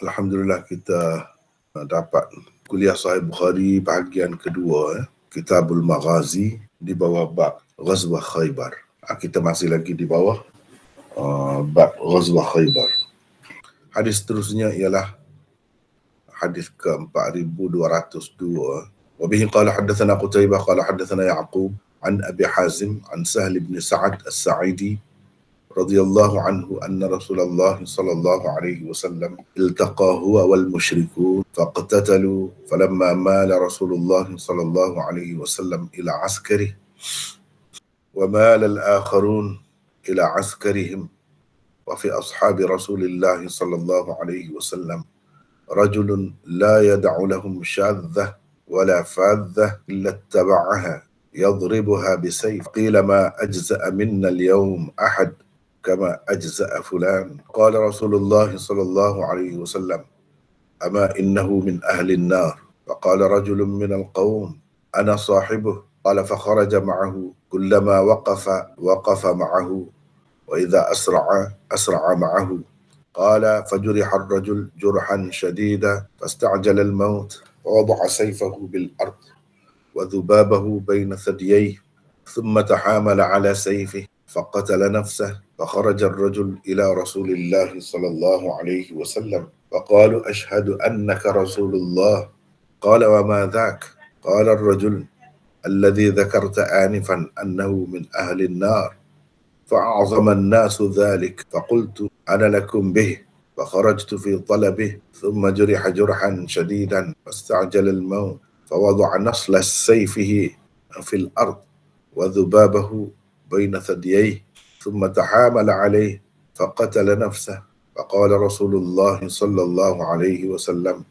Alhamdulillah kita dapat kuliah Sahih Bukhari bahagian kedua, Kitabul Maghazi di bawah bab Ghazwah Khaybar. Kita masih lagi di bawah bab Ghazwah Khaybar. Hadis seterusnya ialah hadis ke-4202. Wa bihi qala haddatsana Qutaibah qala haddatsana Ya'qub an Abi Hazim an Sahl bin Sa'ad As-Sa'idi radhiyallahu anhu anna Rasulullah sallallahu alaihi wasallam iltaqa huwa wal musyrikun faqtatalu falamma mala Rasulullah sallallahu alaihi wasallam ila askari wa mala al-akharun ila askarihim wa fi ashabi Rasulillah sallallahu alaihi wasallam rajulun la yad'u lahum shadhah wala fadhah illa ittaba'aha yadribuha bisayf qila ma ajza'a minna al-yawm ahad كما أجزأ فلان قال رسول الله صلى الله عليه وسلم أما إنه من أهل النار فقال رجل من القوم أنا صاحبه قال فخرج معه كلما وقف معه وإذا أسرع معه قال فجرح الرجل جرحا شديدا فاستعجل الموت ووضع سيفه بالأرض وذبابه بين ثدييه ثم تحامل على سيفه فقتل نفسه فخرج الرجل إلى رسول الله صلى الله عليه وسلم فقالوا أشهد أنك رسول الله قال وما ذاك قال الرجل الذي ذكرت آنفا أنه من أهل النار فأعظم الناس ذلك فقلت أنا لكم به فخرجت في طلبه ثم جرح جرحا شديدا فاستعجل الموت فوضع نصل سيفه في الأرض وذبابه بين ثدييه ثم تحامل عليه فقتل نفسه فقال رسول الله صلى الله عليه وسلم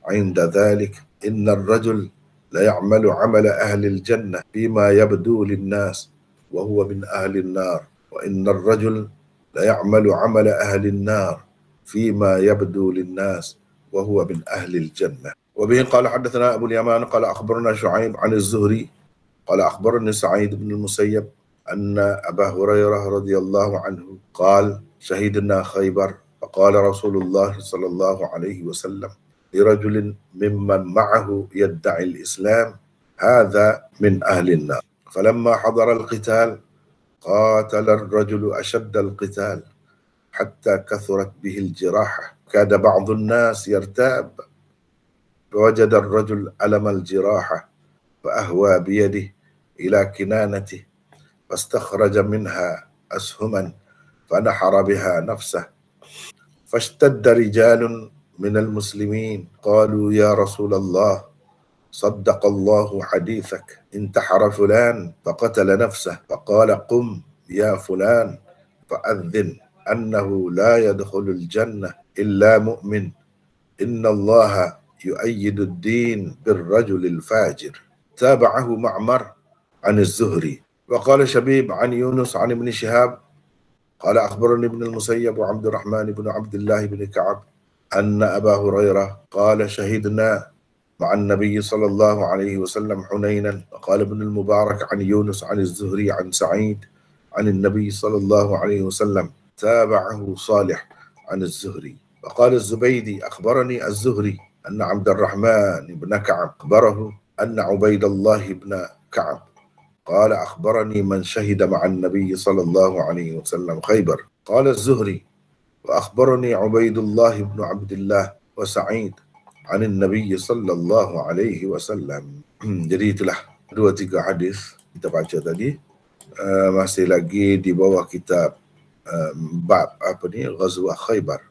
عند ذلك إن الرجل ليعمل عمل أهل الجنة فيما يبدو للناس وهو من أهل النار وإن الرجل ليعمل عمل أهل النار فيما يبدو للناس وهو من أهل الجنة. وبه قال حدثنا أبو اليمان قال أخبرنا شعيب عن الزهري قال أخبرني سعيد بن المسيب أن أبا هريرة رضي الله عنه قال شهدنا خيبر فقال رسول الله صلى الله عليه وسلم لرجل ممن معه يدعي الإسلام هذا من أهل النار فلما حضر القتال قاتل الرجل أشد القتال حتى كثرت به الجراحة كاد بعض الناس يرتاب فوجد الرجل ألم الجراحة فأهوى بيده إلى كنانته فاستخرج منها أسهما فنحر بها نفسه فاشتد رجال من المسلمين قالوا يا رسول الله صدق الله حديثك انتحر فلان فقتل نفسه فقال قم يا فلان فأذن أنه لا يدخل الجنة إلا مؤمن إن الله يؤيد الدين بالرجل الفاجر. تابعه معمر عن الزهري. وقال شبيب عن يونس عن ابن شهاب قال أخبرني ابن المسيب وعبد الرحمن بن عبد الله بن كعب أن أبا هريرة قال شهدنا مع النبي صلى الله عليه وسلم حنينا. وقال ابن المبارك عن يونس عن الزهري عن سعيد عن النبي صلى الله عليه وسلم. تابعه صالح عن الزهري. وقال الزبيدي أخبرني الزهري أن عبد الرحمن بن كعب أخبره أن عبيد الله بن كعب قال أخبرني من شهد مع النبي صلى الله عليه وسلم خيبر. قال الزهري وأخبرني عبيد الله بن عبد الله وسعيد عن النبي صلى الله عليه وسلم. Jadi itulah 2-3 hadis kita baca tadi. Masih lagi di bawah kitab bab Ghazwah Khaybar.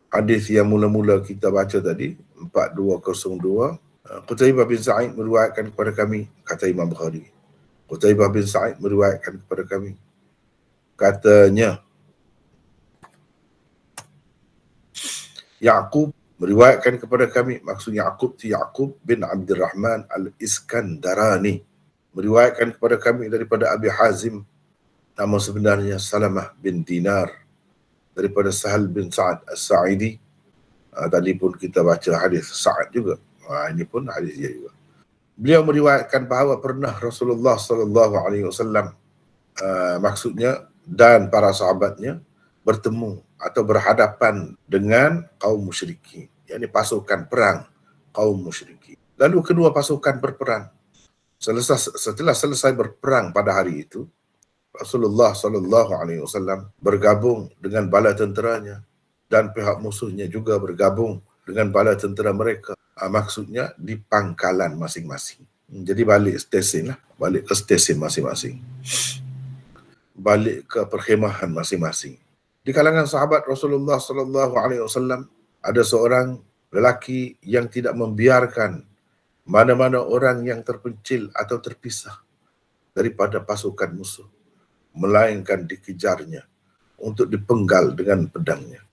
Hadis yang mula-mula kita baca tadi 4202, Qutaibah bin Sa'id meriwayatkan kepada kami, kata Imam Bukhari. Qutaibah bin Sa'id meriwayatkan kepada kami, katanya Ya'qub meriwayatkan kepada kami, maksud Ya'qub itu Ya'qub bin Abdurrahman al-Iskandarani, meriwayatkan kepada kami daripada Abi Hazim, nama sebenarnya Salamah bin Dinar, daripada Sahal bin Sa'ad As-Sa'idi. Tadi pun kita baca hadis Sa'ad juga. Ini pun hadis dia juga. Beliau meriwayatkan bahawa pernah Rasulullah sallallahu alaihi wasallam maksudnya dan para sahabatnya bertemu atau berhadapan dengan kaum musyrikin, yakni pasukan perang kaum musyrikin. Lalu kedua pasukan berperang. Setelah selesai berperang pada hari itu, Rasulullah SAW bergabung dengan bala tenteranya dan pihak musuhnya juga bergabung dengan bala tentera mereka. Maksudnya di pangkalan masing-masing. Jadi balik stesen lah, balik ke stesen masing-masing, balik ke perkhemahan masing-masing. Di kalangan sahabat Rasulullah SAW ada seorang lelaki yang tidak membiarkan mana-mana orang yang terpencil atau terpisah daripada pasukan musuh, melainkan dikejarnya untuk dipenggal dengan pedangnya.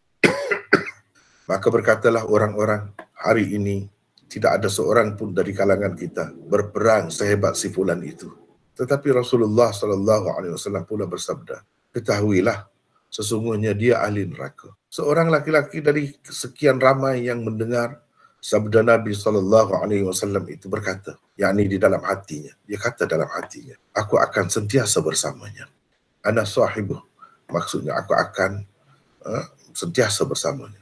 Maka berkatalah orang-orang, hari ini tidak ada seorang pun dari kalangan kita berperang sehebat si fulan itu. Tetapi Rasulullah SAW pula bersabda, ketahuilah, sesungguhnya dia ahli neraka. Seorang laki-laki dari sekian ramai yang mendengar sabda Nabi SAW itu berkata, yakni di dalam hatinya, dia kata dalam hatinya, aku akan sentiasa bersamanya. Ana sahibuh, maksudnya aku akan sentiasa bersamanya.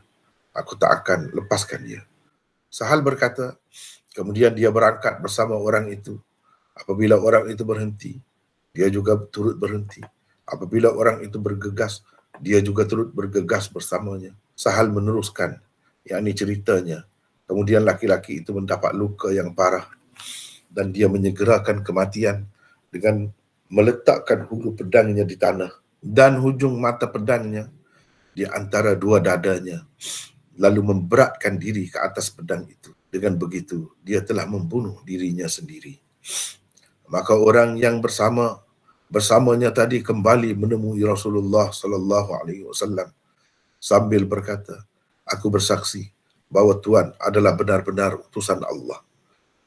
Aku tak akan lepaskan dia. Sahal berkata, kemudian dia berangkat bersama orang itu. Apabila orang itu berhenti, dia juga turut berhenti. Apabila orang itu bergegas, dia juga turut bergegas bersamanya. Sahal meneruskan, yakni ceritanya. Kemudian laki-laki itu mendapat luka yang parah dan dia menyegerakan kematian dengan meletakkan hulu pedangnya di tanah dan hujung mata pedangnya di antara dua dadanya, lalu memberatkan diri ke atas pedang itu. Dengan begitu, dia telah membunuh dirinya sendiri. Maka orang yang bersamanya tadi kembali menemui Rasulullah SAW sambil berkata, aku bersaksi bahwa Tuhan adalah benar-benar utusan Allah.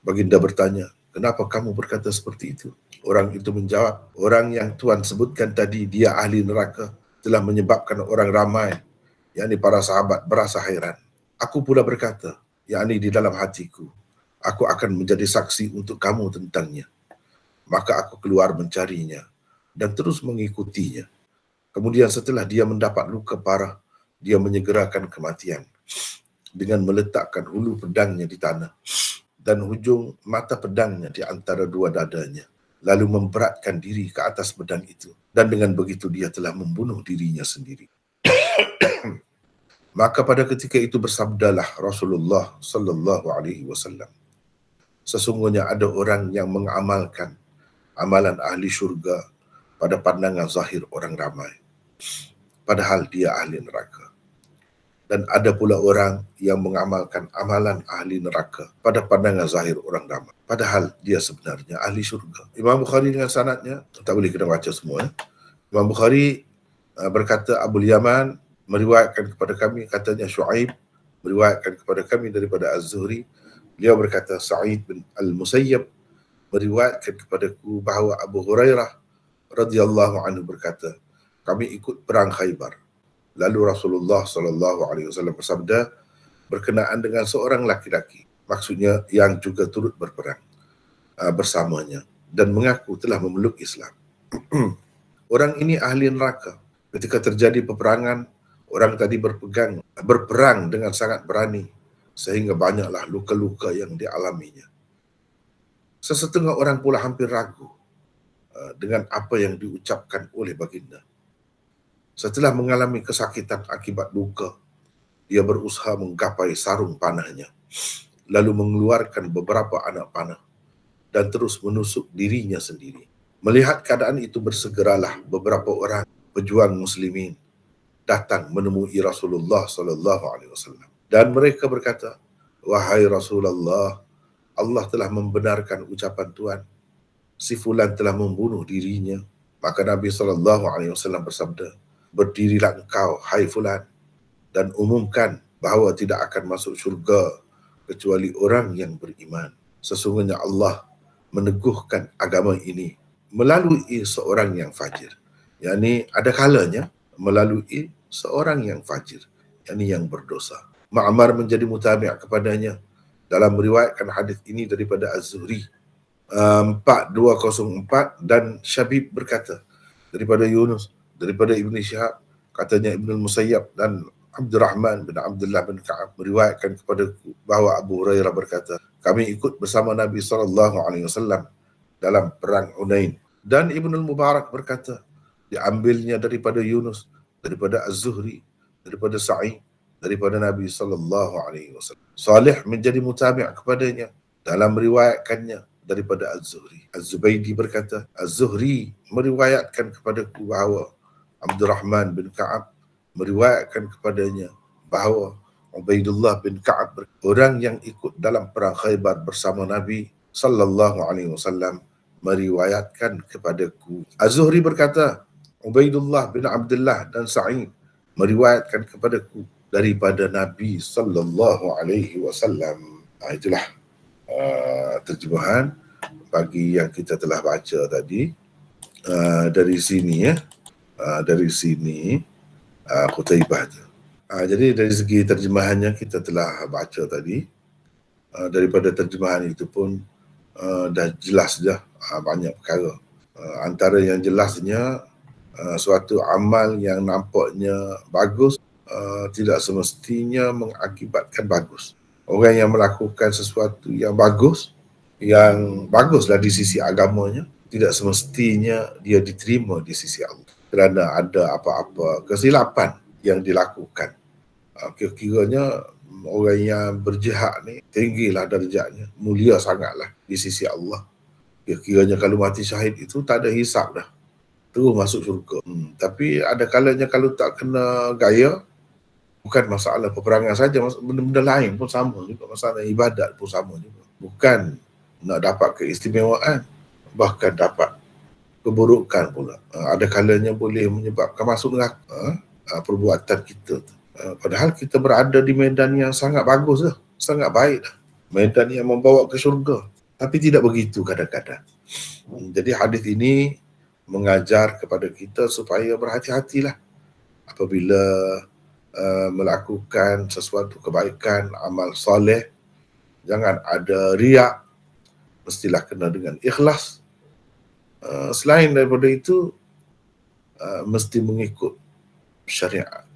Baginda bertanya, kenapa kamu berkata seperti itu? Orang itu menjawab, orang yang Tuhan sebutkan tadi dia ahli neraka telah menyebabkan orang ramai, yakni para sahabat, berasa heran. Aku pula berkata, yakni di dalam hatiku, aku akan menjadi saksi untuk kamu tentangnya. Maka aku keluar mencarinya dan terus mengikutinya. Kemudian setelah dia mendapat luka parah, dia menyegerakan kematian dengan meletakkan hulu pedangnya di tanah dan hujung mata pedangnya di antara dua dadanya, lalu memberatkan diri ke atas pedang itu. Dan dengan begitu dia telah membunuh dirinya sendiri. Maka pada ketika itu bersabdalah Rasulullah SAW, sesungguhnya ada orang yang mengamalkan amalan ahli syurga pada pandangan zahir orang ramai, padahal dia ahli neraka. Dan ada pula orang yang mengamalkan amalan ahli neraka pada pandangan zahir orang ramai, padahal dia sebenarnya ahli syurga. Imam Bukhari dengan sanadnya, tak boleh kita baca semua. Imam Bukhari berkata, Abu Yaman meriwayatkan kepada kami, katanya Syuaib meriwayatkan kepada kami daripada Az-Zuhri. Beliau berkata, Sa'id bin Al-Musayyab meriwayatkan kepadaku bahawa Abu Hurairah radhiyallahu anhu berkata, kami ikut perang Khaybar. Lalu Rasulullah SAW bersabda berkenaan dengan seorang laki-laki, maksudnya yang juga turut berperang bersamanya dan mengaku telah memeluk Islam. Orang ini ahli neraka. Ketika terjadi peperangan, orang tadi berperang dengan sangat berani sehingga banyaklah luka-luka yang dialaminya. Sesetengah orang pula hampir ragu dengan apa yang diucapkan oleh baginda. Setelah mengalami kesakitan akibat luka, dia berusaha menggapai sarung panahnya, lalu mengeluarkan beberapa anak panah dan terus menusuk dirinya sendiri. Melihat keadaan itu, bersegeralah beberapa orang pejuang muslimin datang menemui Rasulullah SAW dan mereka berkata, wahai Rasulullah, Allah telah membenarkan ucapan Tuhan, si fulan telah membunuh dirinya. Maka Nabi SAW bersabda, berdirilah engkau, hai fulan, dan umumkan bahawa tidak akan masuk syurga kecuali orang yang beriman. Sesungguhnya Allah meneguhkan agama ini melalui seorang yang fajir. yakni ada kalanya melalui seorang yang fajir, yakni yang berdosa. Ma'mar menjadi mutabi' kepadanya dalam meriwayatkan hadis ini daripada Az-Zuhri 4204, dan Syabib berkata daripada Yunus daripada Ibn Syihab Katanya Ibnu Musayyab dan Abdurrahman bin Abdullah bin Ka'ab meriwayatkan kepadaku bahawa Abu Hurairah berkata, kami ikut bersama Nabi SAW dalam perang Hunain. Dan Ibnu Mubarak berkata, diambilnya daripada Yunus, daripada Az-Zuhri, daripada Sa'id, daripada Nabi SAW. Salih menjadi mutabi' kepadanya dalam meriwayatkannya daripada Az-Zuhri. Az-Zubaydi berkata, Az-Zuhri meriwayatkan kepadaku bahawa Abdurrahman bin Ka'ab meriwayatkan kepadanya bahawa Ubaidullah bin Ka'ab, orang yang ikut dalam perang Khaybar bersama Nabi SAW, meriwayatkan kepadaku. Az-Zuhri berkata, Ubaidullah bin Abdullah dan Sa'id meriwayatkan kepadaku daripada Nabi SAW. Itulah terjemahan bagi yang kita telah baca tadi. Dari sini dari sini Qutaibah tu. Jadi dari segi terjemahannya kita telah baca tadi. Daripada terjemahan itu pun dah jelas dah banyak perkara. Antara yang jelasnya, suatu amal yang nampaknya bagus tidak semestinya mengakibatkan bagus. Orang yang melakukan sesuatu yang baguslah di sisi agamanya, tidak semestinya dia diterima di sisi Allah kerana ada apa-apa kesilapan yang dilakukan. Kira-kiranya orang yang berjihad ni tinggilah darjatnya, mulia sangatlah di sisi Allah. Kira-kiranya kalau mati syahid itu tak ada hisap dah, terus masuk syurga. Tapi ada kalanya kalau tak kena gaya, bukan masalah peperangan saja, benda-benda lain pun sama juga, masalah ibadat pun sama juga. Bukan nak dapat keistimewaan, bahkan dapat keburukan pula. Ada kalanya boleh menyebabkan masuk neraka perbuatan kita. Padahal kita berada di medan yang sangat bagus dah, sangat baik dah. Medan yang membawa ke syurga. Tapi tidak begitu kadang-kadang. Jadi hadis ini mengajar kepada kita supaya berhati-hatilah apabila melakukan sesuatu kebaikan, amal soleh. Jangan ada riak, mestilah kena dengan ikhlas. Selain daripada itu, mesti mengikut syariat.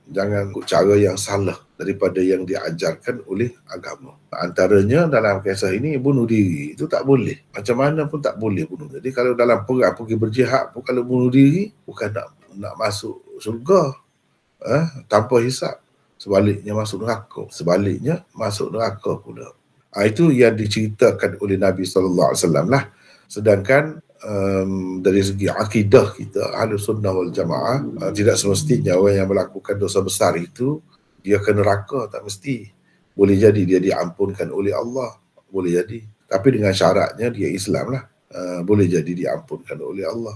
Jangan ikut cara yang salah daripada yang diajarkan oleh agama. Antaranya dalam kisah ini, bunuh diri itu tak boleh. Macam mana pun tak boleh bunuh. Jadi kalau dalam perang pergi berjihad pun, kalau bunuh diri bukan nak masuk syurga tanpa hisap, sebaliknya masuk neraka. Sebaliknya masuk neraka pula. Itu yang diceritakan oleh Nabi SAW lah. Sedangkan dari segi akidah kita, Ahlus Sunnah wal Jamaah, tidak semestinya orang yang melakukan dosa besar itu dia ke neraka, tak mesti. Boleh jadi dia diampunkan oleh Allah, boleh jadi. Tapi dengan syaratnya dia Islam lah. Boleh jadi diampunkan oleh Allah.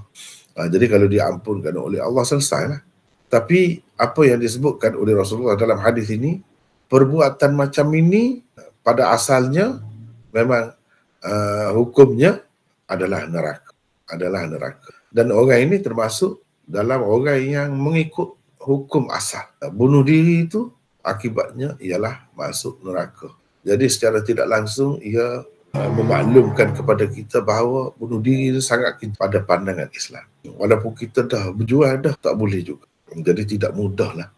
Jadi kalau diampunkan oleh Allah, selesailah. Tapi apa yang disebutkan oleh Rasulullah dalam hadis ini, perbuatan macam ini pada asalnya memang hukumnya adalah neraka. Dan orang ini termasuk dalam orang yang mengikut hukum asal. Bunuh diri itu akibatnya ialah masuk neraka. Jadi secara tidak langsung ia memaklumkan kepada kita bahawa bunuh diri itu sangat pada pandangan Islam. Walaupun kita dah berjuang dah, tak boleh juga. Jadi tidak mudahlah.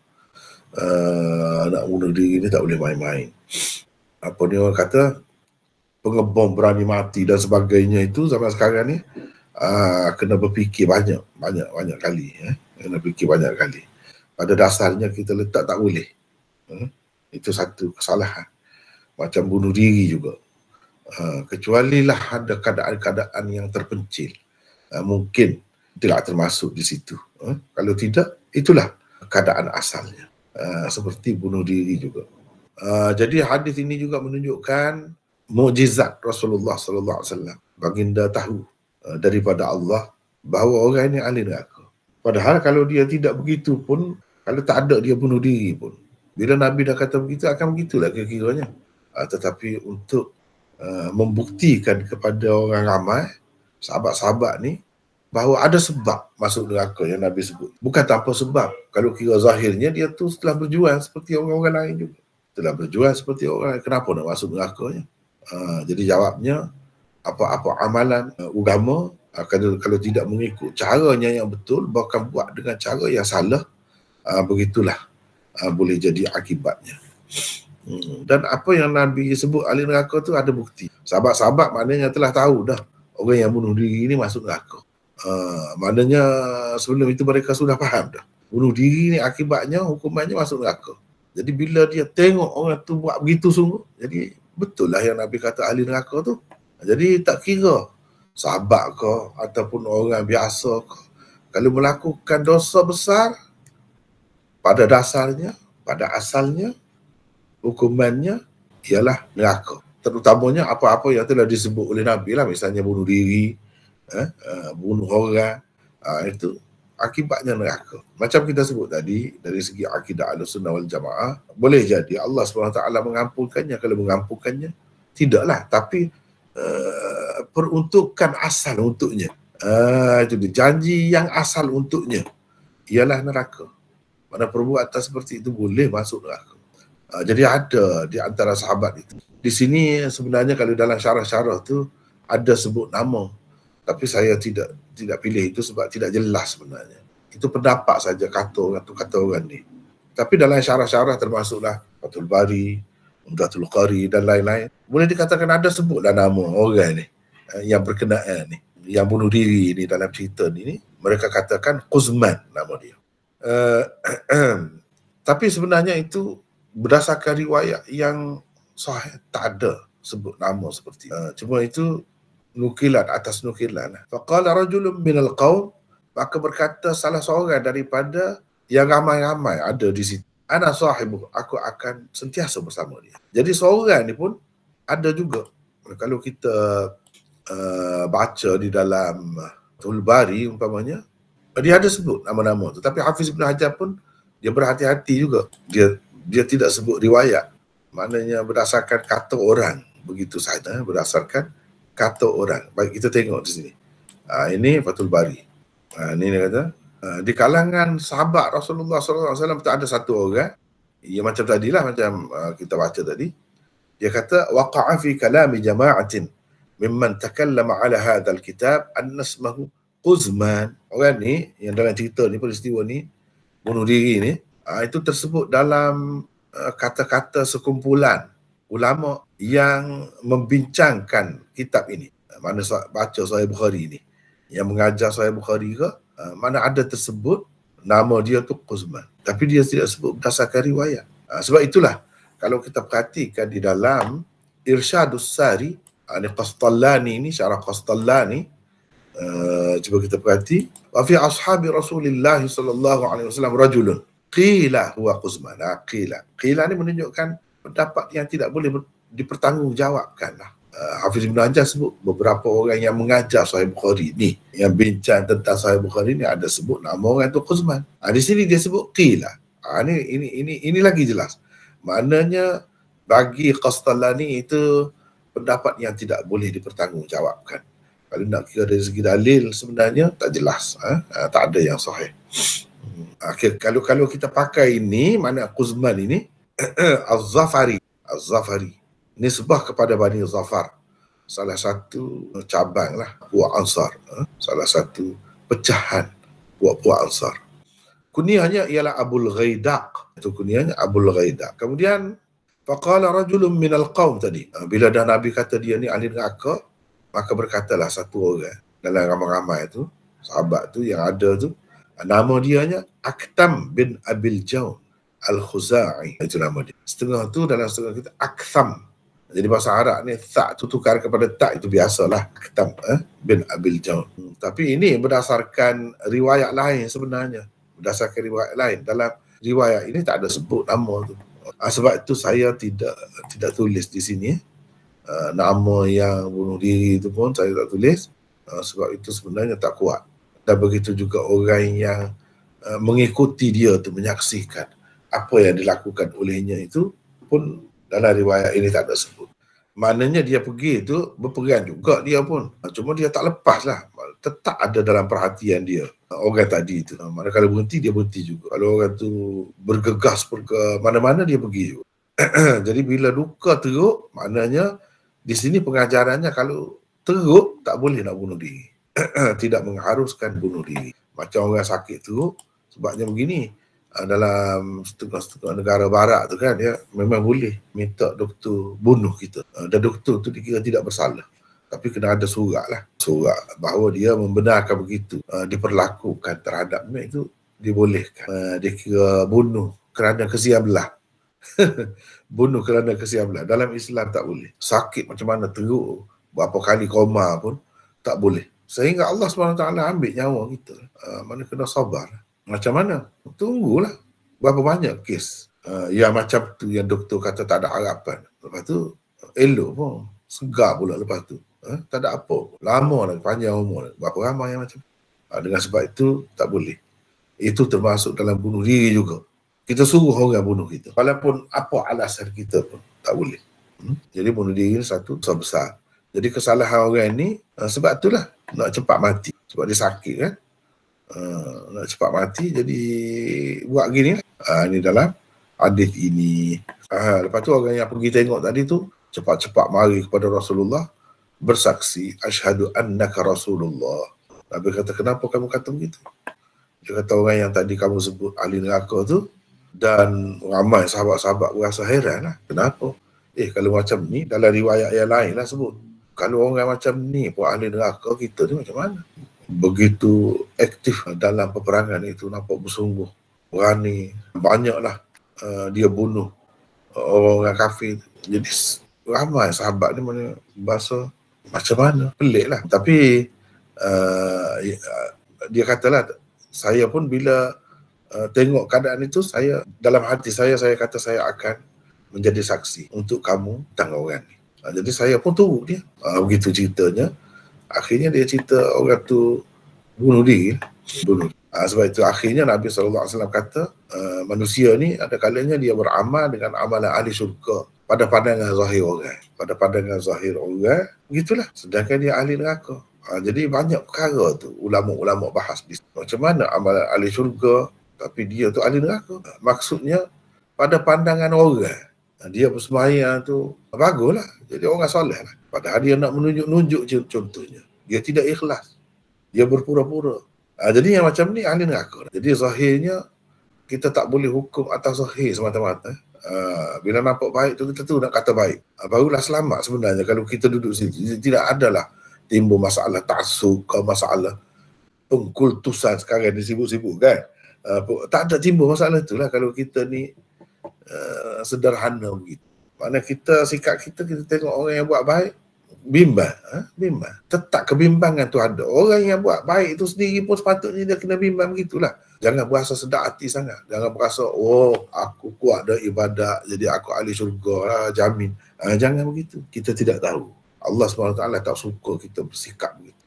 Nak bunuh diri ini tak boleh main-main. Apa ni orang kata, pengebom berani mati dan sebagainya itu zaman sekarang ni kena berfikir banyak kali. Kena fikir banyak kali. Pada dasarnya kita letak tak boleh. Itu satu kesalahan. Macam bunuh diri juga. Kecualilah ada keadaan-keadaan yang terpencil. Mungkin tidak termasuk di situ. Kalau tidak, itulah keadaan asalnya. Seperti bunuh diri juga. Jadi hadis ini juga menunjukkan mukjizat Rasulullah SAW. Baginda tahu daripada Allah bahawa orang ini ahli neraka. Padahal kalau dia tidak begitu pun, kalau tak ada dia bunuh diri pun, bila Nabi dah kata begitu, akan begitulah kira-kiranya. Tetapi untuk membuktikan kepada orang ramai, sahabat-sahabat ni, bahawa ada sebab masuk neraka yang Nabi sebut. Bukan tanpa sebab. Kalau kira zahirnya, dia tu setelah berjuang seperti orang-orang lain juga. Setelah berjuang seperti orang lain, kenapa nak masuk nerakanya? Jadi jawabnya, apa-apa amalan agama, kalau tidak mengikut caranya yang betul, bahkan buat dengan cara yang salah, Begitulah boleh jadi akibatnya. Dan apa yang Nabi sebut ahli neraka tu ada bukti. Sahabat-sahabat maknanya telah tahu dah orang yang bunuh diri ni masuk neraka. Maknanya sebelum itu mereka sudah faham dah. Bunuh diri ni akibatnya, hukumannya masuk neraka. Jadi bila dia tengok orang tu buat begitu sungguh, jadi betul lah yang Nabi kata ahli neraka tu. Jadi tak kira sahabat ke ataupun orang biasa ke, kalau melakukan dosa besar, pada dasarnya, pada asalnya, hukumannya ialah neraka. Terutamanya apa-apa yang telah disebut oleh Nabi lah, misalnya bunuh diri, bunuh orang, itu akibatnya neraka. Macam kita sebut tadi, dari segi akidah Ahlussunnah wal Jamaah, boleh jadi Allah SWT mengampunkannya. Kalau mengampunkannya, tidaklah. Tapi peruntukan asal untuknya, itu dia, janji yang asal untuknya ialah neraka. Mana perbuatan seperti itu boleh masuk neraka. Jadi ada di antara sahabat itu. Di sini sebenarnya kalau dalam syarah-syarah tu ada sebut nama, tapi saya tidak pilih itu sebab tidak jelas sebenarnya. Itu pendapat saja kata orang ni. Tapi dalam syarah-syarah termasuklah Fathul Bari, Umdatul Qari dan lain-lain, boleh dikatakan ada sebutlah nama orang ni yang berkenaan ni, yang bunuh diri ni dalam cerita ni mereka katakan Quzman nama dia. Tapi sebenarnya itu berdasarkan riwayat yang sahih, tak ada sebut nama seperti itu. Cuma itu nukilan atas nukilan. Faqala rajulun minal qaum, maka berkata salah seorang daripada yang ramai-ramai ada di situ, ana sahibu, aku akan sentiasa bersama dia. Jadi seorang ni pun ada juga. Kalau kita baca di dalam Fathul Bari umpamanya, dia ada sebut nama-nama tu. Tapi Hafiz Ibn Hajar pun dia berhati-hati juga. Dia tidak sebut riwayat. Maknanya berdasarkan kata orang. Begitu saja, berdasarkan kata orang. Baik, kita tengok di sini. Ini Fathul Bari. Ini dia kata, di kalangan sahabat Rasulullah SAW tak ada satu orang, ya macam tadilah, macam kita baca tadi. Dia kata, waqa'a fi kalami jama'atin mimman takallama ala hadzal kitab anna ismahu Quzman. Orang ni, yang dalam cerita ni, peristiwa ni, bunuh diri ni, itu tersebut dalam kata-kata sekumpulan ulama yang membincangkan kitab ini. Mana baca Sahih Bukhari ni, yang mengajar Sahih Bukhari ke, mana ada tersebut nama dia tu Quzman. Tapi dia tidak sebut berdasarkan riwayat. Sebab itulah, kalau kita perhatikan di dalam Irsyadus Sari, ini Qastallani ni, syarah Qastallani, cuba kita perhati, wa fi ashabi Rasulillah sallallahu alaihi wasallam rajulun qila huwa Quzman. Qila ni menunjukkan pendapat yang tidak boleh dipertanggungjawabkan lah. Hafiz Ibn Hajar sebut beberapa orang yang mengajar Sahih Bukhari ni, yang bincang tentang Sahih Bukhari ni, ada sebut nama orang tu Quzman. Di sini dia sebut qila. Ini lagi jelas. Maknanya bagi Qastallani itu pendapat yang tidak boleh dipertanggungjawabkan. Kalau nak kira dari segi dalil sebenarnya tak jelas, tak ada yang sahih. Kalau kita pakai ini, mana Quzman ini Az-Zafari, nisbah kepada Bani Zafar, salah satu cabang lah puak Ansar, salah satu pecahan puak Ansar. Kunyahnya ialah Abul Ghaidaq, itu kunyahnya Abul Ghaidaq. Kemudian faqala rajulun minal qaum tadi, bila dah Nabi kata dia ni ahli neraka, maka berkatalah satu orang dalam ramai-ramai tu, sahabat tu yang ada tu, nama dianya Aktham bin Abil Jaun Al-Khuzai, itu nama dia. Setengah tu dalam setengah kita Aktham. Jadi bahasa Arab ni tak tu tukar kepada tak, itu biasalah Aktham bin Abil Jaun. Tapi ini berdasarkan riwayat lain sebenarnya. Berdasarkan riwayat lain. Dalam riwayat ini tak ada sebut nama tu. Sebab itu saya tidak tulis di sini. Nama yang bunuh diri itu pun saya tak tulis. Sebab itu sebenarnya tak kuat. Dan begitu juga orang yang mengikuti dia tu, menyaksikan apa yang dilakukan olehnya itu pun dalam riwayat ini tak ada sebut. Maknanya dia pergi itu berperan juga dia pun. Cuma dia tak lepas lah. Tetap ada dalam perhatian dia orang tadi itu. Manakala berhenti, dia berhenti juga. Kalau orang tu bergegas ke mana-mana, dia pergi juga. Jadi bila duka teruk, maknanya di sini pengajarannya kalau teruk tak boleh nak bunuh diri. Tidak mengharuskan bunuh diri. Macam orang sakit teruk, sebabnya begini, dalam setengah-setengah negara barat tu kan, dia memang boleh minta doktor bunuh kita. Dan doktor tu dikira tidak bersalah. Tapi kena ada surat lah. Surat bahawa dia membenarkan begitu. Diperlakukan terhadap itu dibolehkan. Dia kira bunuh kerana kesian belah. Bunuh kerana kesian belah. Dalam Islam tak boleh. Sakit macam mana, teruk, berapa kali koma pun tak boleh. Sehingga Allah SWT ambil nyawa kita. Mana kena sabar. Macam mana? Tunggulah. Berapa banyak kes yang macam tu, yang doktor kata tak ada harapan. Lepas tu elok pun. Segar pula lepas tu. Tak ada apa. Lama lagi, panjang umur lagi. Berapa ramai yang macam tu. Dengan sebab itu tak boleh. Itu termasuk dalam bunuh diri juga. Kita suruh orang bunuh kita. Walaupun apa alasan kita pun tak boleh. Jadi bunuh diri ni satu dosa besar. Jadi kesalahan orang ni sebab itulah nak cepat mati. Sebab dia sakit kan. Nak cepat mati, jadi buat gini lah. Ini dalam hadis ini. Lepas tu orang yang pergi tengok tadi tu cepat-cepat mari kepada Rasulullah bersaksi, asyhadu annaka Rasulullah. Nabi kata, kenapa kamu kata begitu? Dia kata, orang yang tadi kamu sebut ahli neraka tu, dan ramai sahabat-sahabat berasa heran lah. Kenapa? Kalau macam ni, dalam riwayat yang lain lah sebut, kalau orang macam ni pun ahli neraka, kita ni macam mana? Begitu aktif dalam peperangan itu, nampak bersungguh, berani, banyaklah dia bunuh orang kafir. Jadi ramai sahabat ni mana bahasa macam mana, pelik lah. Tapi dia katalah, saya pun bila tengok keadaan itu, saya dalam hati saya kata saya akan menjadi saksi untuk kamu tentang orang ni. Jadi saya pun tunggu dia. Begitu ceritanya. Akhirnya dia cerita orang tu bunuh diri. Sebab itu akhirnya Nabi SAW kata, manusia ni ada kalanya dia beramal dengan amalan ahli syurga pada pandangan zahir orang. Pada pandangan zahir orang, begitulah. Sedangkan dia ahli neraka. Jadi banyak perkara tu ulama-ulama bahas. Macam mana amalan ahli syurga tapi dia tu ahli neraka. Maksudnya pada pandangan orang, dia bersemayang tu baguslah. Jadi orang soleh lah. Padahal dia nak menunjuk-nunjuk contohnya. Dia tidak ikhlas. Dia berpura-pura. Jadi yang macam ni ahli neraka. Jadi zahirnya kita tak boleh hukum atas zahir semata-mata. Bila nampak baik tu kita tu nak kata baik. Barulah selamat sebenarnya kalau kita duduk sini. Tidak adalah timbul masalah taksub, masalah pengkultusan sekarang disibuk-sibuk kan. Tak ada timbul masalah itulah kalau kita ni sederhana begitu. Mana kita, sikap kita tengok orang yang buat baik, bimbang. Tetap kebimbangan tu ada. Orang yang buat baik itu sendiri pun sepatutnya dia kena bimbang begitulah. Jangan berasa sedap hati sangat. Jangan berasa, aku kuat dah ibadat, jadi aku ahli syurga lah, jamin. Jangan begitu. Kita tidak tahu. Allah SWT tak suka kita bersikap begitu.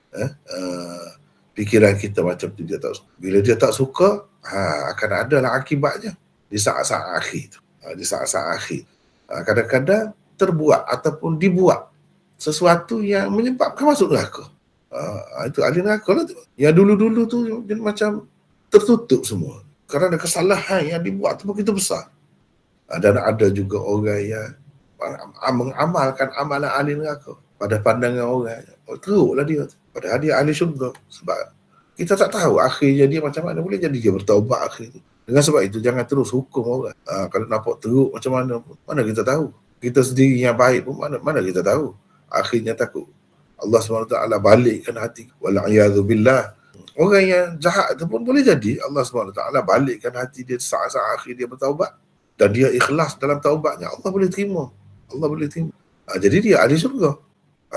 Pikiran kita macam tu dia tak suka. Bila dia tak suka, akan adalah akibatnya di saat-saat akhir tu. Di saat-saat akhir. Kadang-kadang terbuat ataupun dibuat sesuatu yang menyebabkan masuk neraka. Itu ahli neraka lah tu. Yang dulu-dulu tu macam tertutup semua. Kerana kesalahan yang dibuat tu begitu besar. Dan ada juga orang yang mengamalkan amalan ahli neraka. Pada pandangan orang, teruklah dia. Padahal dia ahli syurga. Sebab kita tak tahu akhirnya dia macam mana. Boleh jadi dia bertaubat akhir tu. Dengan sebab itu jangan terus hukum orang. Kalau nampak teruk macam mana pun, mana kita tahu. Kita sendiri yang baik pun mana kita tahu. Akhirnya takut Allah SWT balikkan hati. Wal'iyadzubillah. Orang yang jahat itu pun boleh jadi Allah SWT balikkan hati dia saat-saat akhir dia bertaubat. Dan dia ikhlas dalam taubatnya. Allah boleh terima. Jadi dia ahli syurga.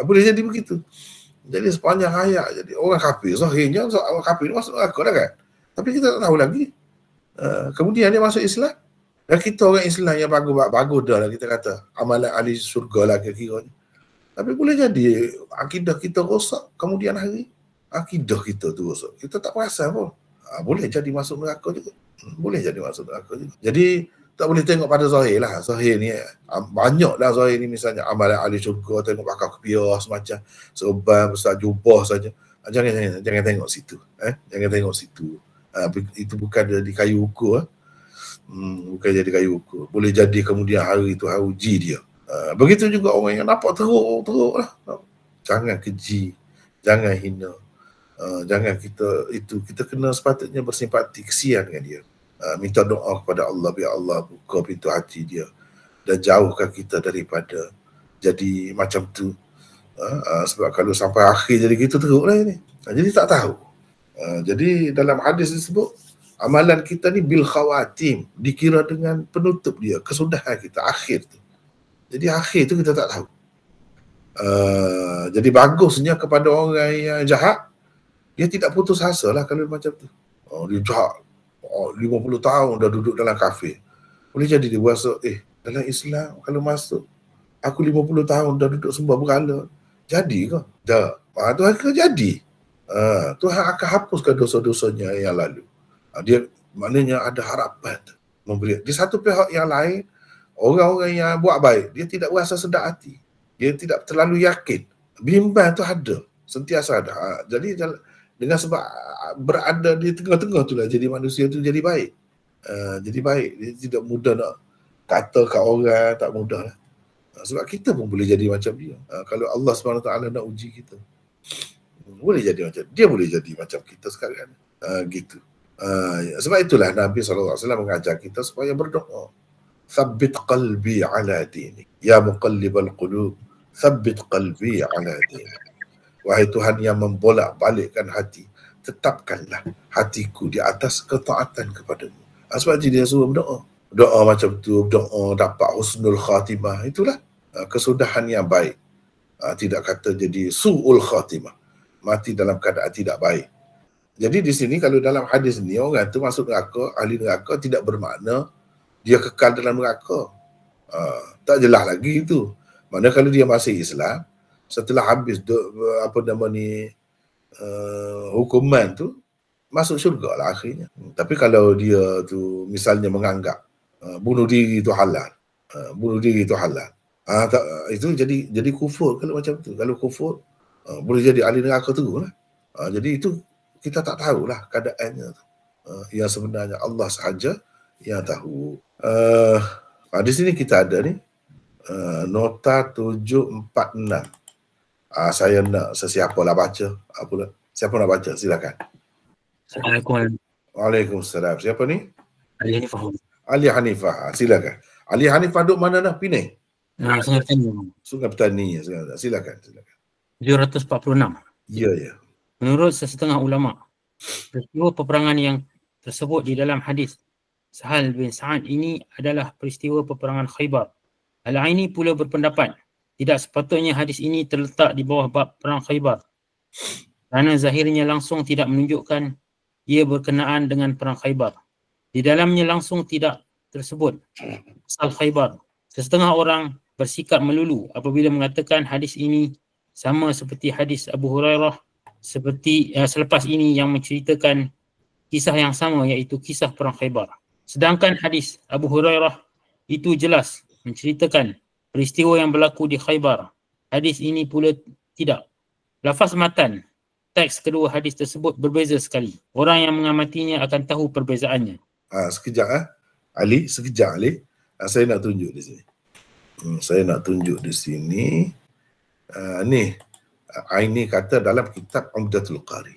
Boleh jadi begitu. Jadi sepanjang hayat jadi orang kafir. Zahirnya orang kafir masuk neraka dah kan. Tapi kita tak tahu lagi. Kemudian dia masuk Islam. Dan kita orang Islam yang bagus dah lah kita kata. Amalan ahli syurga lah kira-kira ni. Tapi boleh jadi akidah kita rosak kemudian hari. Akidah kita tu rosak. Kita tak perasan pun. Boleh jadi masuk neraka juga. Jadi tak boleh tengok pada zahir lah. Zahir ni banyak lah zahir ni, misalnya amalan ahli syurga, tengok pakai kepiah semacam serban besar jubah saja. Jangan tengok situ. Jangan tengok situ. Itu bukan jadi kayu ukur. Bukan jadi kayu ukur. Boleh jadi kemudian hari itu hari uji dia. Begitu juga orang yang nampak teruk lah. Jangan keji, jangan hina. Jangan kita kena sepatutnya bersimpati, kesian dengan dia. Minta doa kepada Allah, biar Allah buka pintu hati dia dan jauhkan kita daripada jadi macam tu. Sebab kalau sampai akhir jadi gitu teruk lah ini. Jadi tak tahu. Jadi dalam hadis disebut amalan kita ni bil khawatim, dikira dengan penutup dia, kesudahan kita, akhir tu. Jadi akhir tu kita tak tahu. Jadi bagusnya kepada orang yang jahat, dia tidak putus asa lah kalau macam tu. Dia jahat, 50 tahun dah duduk dalam kafe. Boleh jadi dia rasa, dalam Islam kalau masuk, aku 50 tahun dah duduk sembah berhala. Jadi ke? Dah. Tuhan akan jadi. Tuhan akan hapuskan dosa-dosanya yang lalu. Dia maknanya ada harapan memberi. Di satu pihak yang lain, orang-orang yang buat baik, dia tidak rasa sedap hati. Dia tidak terlalu yakin. Bimbang tu ada. Sentiasa ada. Jadi dengan sebab berada di tengah-tengah tu lah, jadi manusia tu jadi baik. Jadi baik. Dia tidak mudah nak kata kat orang, tak mudah lah. Sebab kita pun boleh jadi macam dia. Kalau Allah SWT nak uji kita, boleh jadi macam dia, boleh jadi macam kita sekarang. Gitu. Sebab itulah Nabi SAW mengajar kita supaya berdoa. Thabbit qalbi ala dini. Ya muqallibal qulub, thabbit qalbi ala dini. Wahai Tuhan yang membolak-balikkan hati, tetapkanlah hatiku di atas ketaatan kepadamu. Sebab itu dia suruh berdoa. Doa macam tu, doa dapat husnul khatimah. Itulah kesudahan yang baik. Tidak kata jadi su'ul khatimah, mati dalam keadaan tidak baik. Jadi di sini kalau dalam hadis ni, orang tu masuk neraka, ahli neraka, tidak bermakna dia kekal dalam neraka. Tak jelas lagi itu. Mana kalau dia masih Islam, setelah habis hukuman tu, masuk syurga lah akhirnya. Tapi kalau dia tu misalnya menganggap bunuh diri itu halal, itu jadi kufur kalau macam tu. Kalau kufur, boleh jadi ahli neraka terus lah. Jadi itu kita tak tahulah keadaannya. Yang sebenarnya Allah sahaja yang tahu. Di sini kita ada ni nota 746. Saya nak sesiapa lah baca. Siapa nak baca? Silakan. Assalamualaikum. Waalaikumsalam. Siapa ni? Ali Hanifah. Ali Hanifah. Silakan. Ali Hanifah duduk mana dah? Penang? Sungai Petani. Sungai Petani. Silakan. 746. Ya. Menurut sesetengah ulama, peristiwa peperangan yang tersebut di dalam hadis Sahal bin Sa'ad ini adalah peristiwa peperangan Khaybar. Al-Aini pula berpendapat tidak sepatutnya hadis ini terletak di bawah bab perang Khaybar, kerana zahirnya langsung tidak menunjukkan ia berkenaan dengan perang Khaybar. Di dalamnya langsung tidak tersebut asal Khaybar. Sesetengah orang bersikap melulu apabila mengatakan hadis ini sama seperti hadis Abu Hurairah seperti selepas ini yang menceritakan kisah yang sama, iaitu kisah perang Khaybar. Sedangkan hadis Abu Hurairah itu jelas menceritakan peristiwa yang berlaku di Khaybar. Hadis ini pula tidak. Lafaz matan teks kedua hadis tersebut berbeza sekali. Orang yang mengamatinya akan tahu perbezaannya. Sekejap Ali, sekejap Ali. Saya nak tunjuk di sini. Ni Aini kata dalam kitab Umdatul Qari.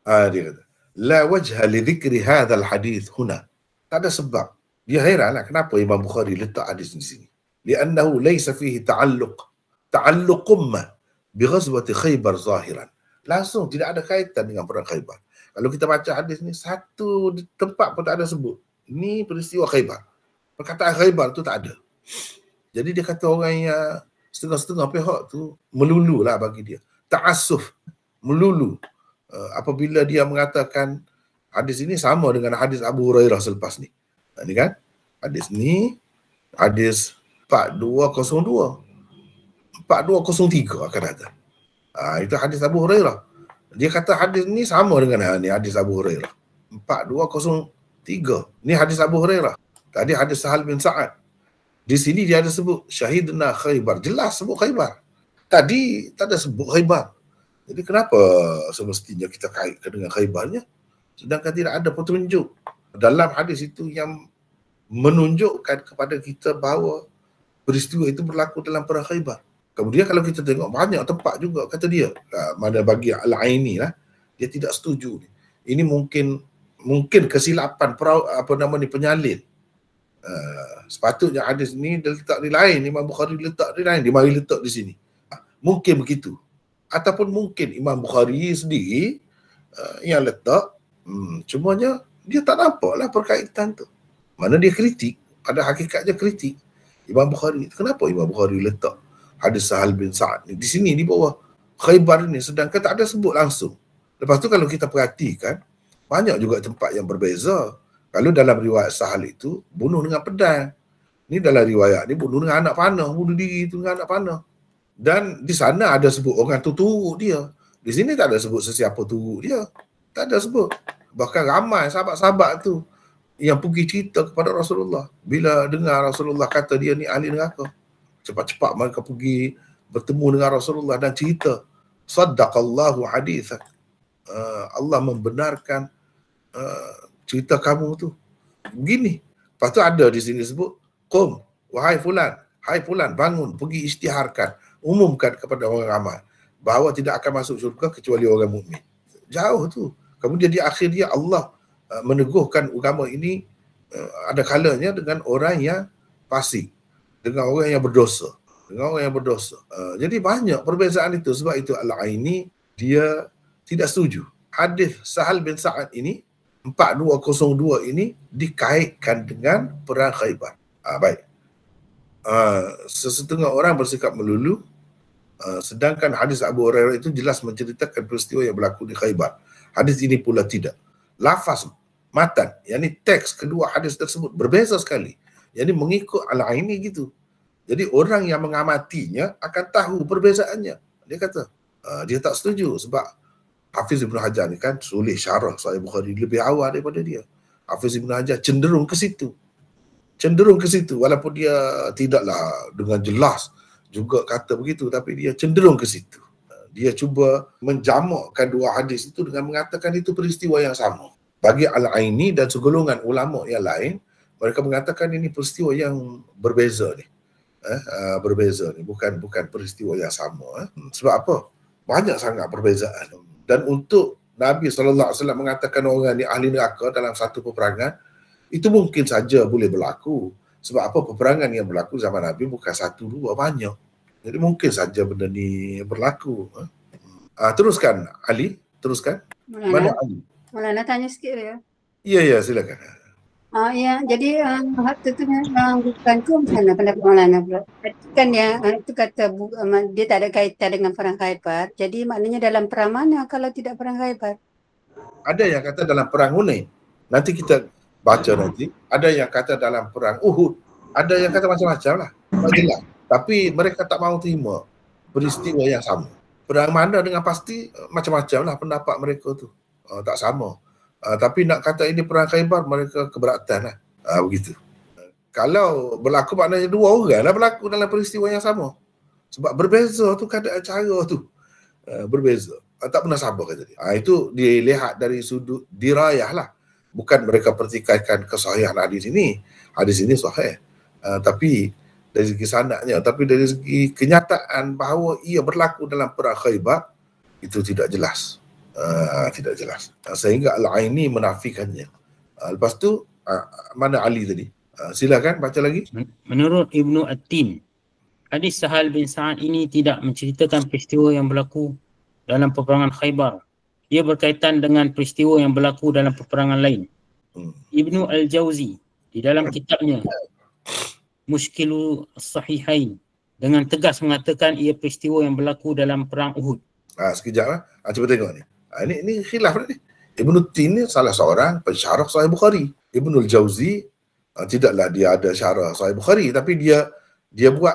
Dia kata, la wajha li dhikri hadzal hadith huna. Tak ada sebab. Dia heranlah kenapa Imam Bukhari letak hadis di sini. Li'annahu laysa fihi ta'alluq ummah bi ghazwati Khaybar zahiran. Langsung tidak ada kaitan dengan perang Khaybar. Kalau kita baca hadis ni, satu tempat pun tak ada sebut. Ini peristiwa Khaybar. Perkataan Khaybar tu tak ada. Jadi dia kata orang yang setengah-setengah pihak tu melulu lah bagi dia. Ta'assuf, melulu. Apabila dia mengatakan hadis ini sama dengan hadis Abu Hurairah selepas ni. Ini kan? Hadis ni, hadis 4202. 4203 akan datang. Itu hadis Abu Hurairah. Dia kata hadis ni sama dengan hadis Abu Hurairah. 4203. Ni hadis Abu Hurairah. Tadi hadis Sahal bin Sa'ad. Di sini dia ada sebut syahidna Khaybar. Jelas sebut Khaybar. Tadi tak ada sebut Khaybar. Jadi kenapa semestinya kita kaitkan dengan Khaybarnya? Sedangkan tidak ada petunjuk dalam hadis itu yang menunjukkan kepada kita bahawa peristiwa itu berlaku dalam perang Khaybar. Kemudian kalau kita tengok banyak tempat juga kata dia, mana bagi Al-Aini lah, dia tidak setuju. Ini mungkin mungkin kesilapan penyalin. Sepatutnya hadis ni dia letak di lain, Imam Bukhari letak di lain, dia mari letak di sini. Mungkin begitu. Ataupun mungkin Imam Bukhari sendiri yang letak, cumanya dia tak nampaklah perkaitan tu. Mana dia kritik, pada hakikatnya kritik Imam Bukhari. Kenapa Imam Bukhari letak hadis Sahal bin Sa'ad ni di sini, di bawah Khaybar ni, sedangkan tak ada sebut langsung. Lepas tu kalau kita perhatikan, banyak juga tempat yang berbeza. Kalau dalam riwayat Sahal itu bunuh dengan pedang. Ni dalam riwayat ni bunuh dengan anak panah, bunuh diri itu dengan anak panah. Dan di sana ada sebut orang tu turut dia. Di sini tak ada sebut sesiapa turut dia. Tak ada sebut. Bahkan ramai sahabat-sahabat tu yang pergi cerita kepada Rasulullah. Bila dengar Rasulullah kata dia ni ahli neraka, cepat-cepat mereka pergi bertemu dengan Rasulullah dan cerita. Saddaqallahu hadithan. Allah membenarkan cerita kamu tu. Begini. Lepas tu ada di sini sebut, qum, wahai fulan, hai fulan, bangun, pergi isytiharkan, umumkan kepada orang ramai bahawa tidak akan masuk syurga kecuali orang mukmin. Jauh tu. Kemudian di akhir dia Allah meneguhkan agama ini ada kalanya dengan orang yang fasik, dengan orang yang berdosa, dengan orang yang berdosa. Jadi banyak perbezaan itu. Sebab itu Al-Aini dia tidak setuju. Hadis Sahal bin Sa'ad ini 4202 ini dikaitkan dengan perang Khaybar. Baik. Sesetengah orang bersikap melulu, sedangkan hadis Abu Hurairah itu jelas menceritakan peristiwa yang berlaku di Khaybar. Hadis ini pula tidak. Lafaz matan, yakni teks kedua hadis tersebut berbeza sekali. Jadi mengikut Al-Aini gitu. Jadi orang yang mengamatinya akan tahu perbezaannya. Dia kata, dia tak setuju sebab Hafiz Ibn Hajar ni kan tulis syarah Sahih Bukhari lebih awal daripada dia. Hafiz Ibn Hajar cenderung ke situ. Walaupun dia tidaklah dengan jelas juga kata begitu, tapi dia cenderung ke situ. Dia cuba menjamakkan dua hadis itu dengan mengatakan itu peristiwa yang sama. Bagi Al-Aini dan segolongan ulama yang lain, mereka mengatakan ini peristiwa yang berbeza ni. Berbeza ni, bukan peristiwa yang sama. Sebab apa? Banyak sangat perbezaan. Dan untuk Nabi SAW mengatakan orang ni ahli neraka dalam satu peperangan, itu mungkin saja boleh berlaku. Sebab apa? Peperangan yang berlaku zaman Nabi bukan satu, dua, banyak. Jadi mungkin saja benda ni berlaku. Teruskan Ali, teruskan. Mana Ali? Maulana tanya sikit ya. Ya, silakan. Ya, jadi waktu tu bukan tu macam mana pendapat Maulana pula. Kan itu kata dia tak ada kaitan dengan perang Khaybar. Jadi maknanya dalam perang mana kalau tidak perang Khaybar? Ada yang kata dalam perang Hunain. Nanti kita baca nanti. Ada yang kata dalam perang Uhud. Ada yang kata macam-macam lah. Tak jelas. Tapi mereka tak mahu terima peristiwa yang sama. Perang mana dengan pasti macam-macam lah pendapat mereka tu. Tak sama. Tapi nak kata ini perang Khaybar, mereka keberatan lah. Begitu. Kalau berlaku maknanya dua orang lah berlaku dalam peristiwa yang sama. Sebab berbeza tu keadaan cara tu. Berbeza. Tak pernah sama kata dia. Itu dilihat dari sudut dirayah lah. Bukan mereka pertikaikan kesahihan hadis ini. Hadis ini sahih. Tapi dari segi sanadnya, tapi dari segi kenyataan bahawa ia berlaku dalam perang Khaybar, itu tidak jelas. Tidak jelas. Sehingga Al-Aini menafikannya. Lepas tu, mana Ali tadi? Silakan baca lagi. Menurut Ibnu At-Tin, hadis Sahal bin Sa'ad ini tidak menceritakan peristiwa yang berlaku dalam peperangan Khaybar. Ia berkaitan dengan peristiwa yang berlaku dalam peperangan lain. Ibnu Al-Jauzi di dalam kitabnya Mushkilu Sahihain dengan tegas mengatakan ia peristiwa yang berlaku dalam perang Uhud. Sekejap lah. Cuba tengok ni. Ini khilaf ni. Ibnu Tin ni salah seorang pensyarah Sahih Bukhari. Ibnu Al-Jauzi tidaklah dia ada syarah Sahih Bukhari, tapi dia buat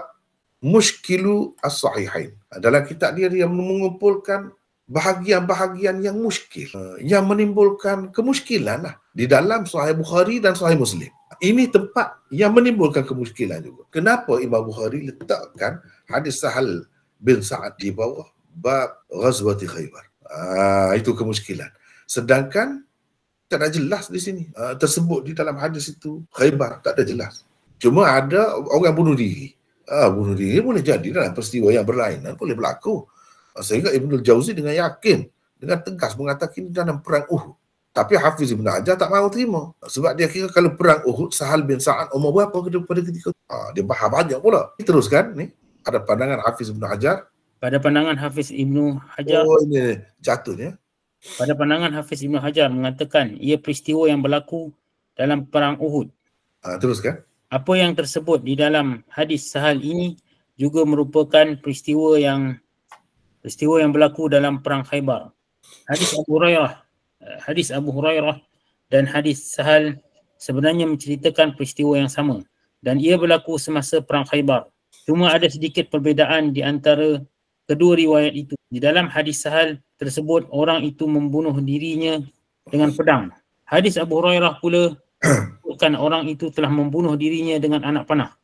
Mushkilu As-Sahihain. Dalam kitab dia mengumpulkan bahagian-bahagian yang muskil, yang menimbulkan kemuskilan lah di dalam Sahih Bukhari dan Sahih Muslim. Ini tempat yang menimbulkan kemuskilan juga. Kenapa Imam Bukhari letakkan hadis Sahal bin Sa'ad di bawah bab Ghazwati Khaybar? Itu kemuskilan. Sedangkan tak ada jelas di sini. Tersebut di dalam hadis itu Khaybar, tak ada jelas. Cuma ada orang bunuh diri. Bunuh diri boleh jadi dalam peristiwa yang berlainan, boleh berlaku. Sehingga Ibnu Jauzi dengan yakin, dengan tegas mengatakan dalam perang Uhud. Tapi Hafiz Ibn Hajar tak mahu terima. Sebab dia kira kalau perang Uhud, Sahal bin Sa'ad umur berapa pada ketika dia faham banyak pula. Teruskan ni, ada pandangan Hafiz Ibn Hajar. Pada pandangan Hafiz Ibnu Hajar, Ini jatuhnya. pada pandangan Hafiz Ibnu Hajar mengatakan ia peristiwa yang berlaku dalam perang Uhud. Teruskan. Apa yang tersebut di dalam hadis Sahal ini juga merupakan peristiwa yang berlaku dalam perang Khaybar. Hadis Abu Hurairah dan hadis Sahal sebenarnya menceritakan peristiwa yang sama dan ia berlaku semasa perang Khaybar. Cuma ada sedikit perbezaan di antara kedua riwayat itu. Di dalam hadis Sahal tersebut orang itu membunuh dirinya dengan pedang. Hadis Abu Hurairah pula menyebutkan orang itu telah membunuh dirinya dengan anak panah.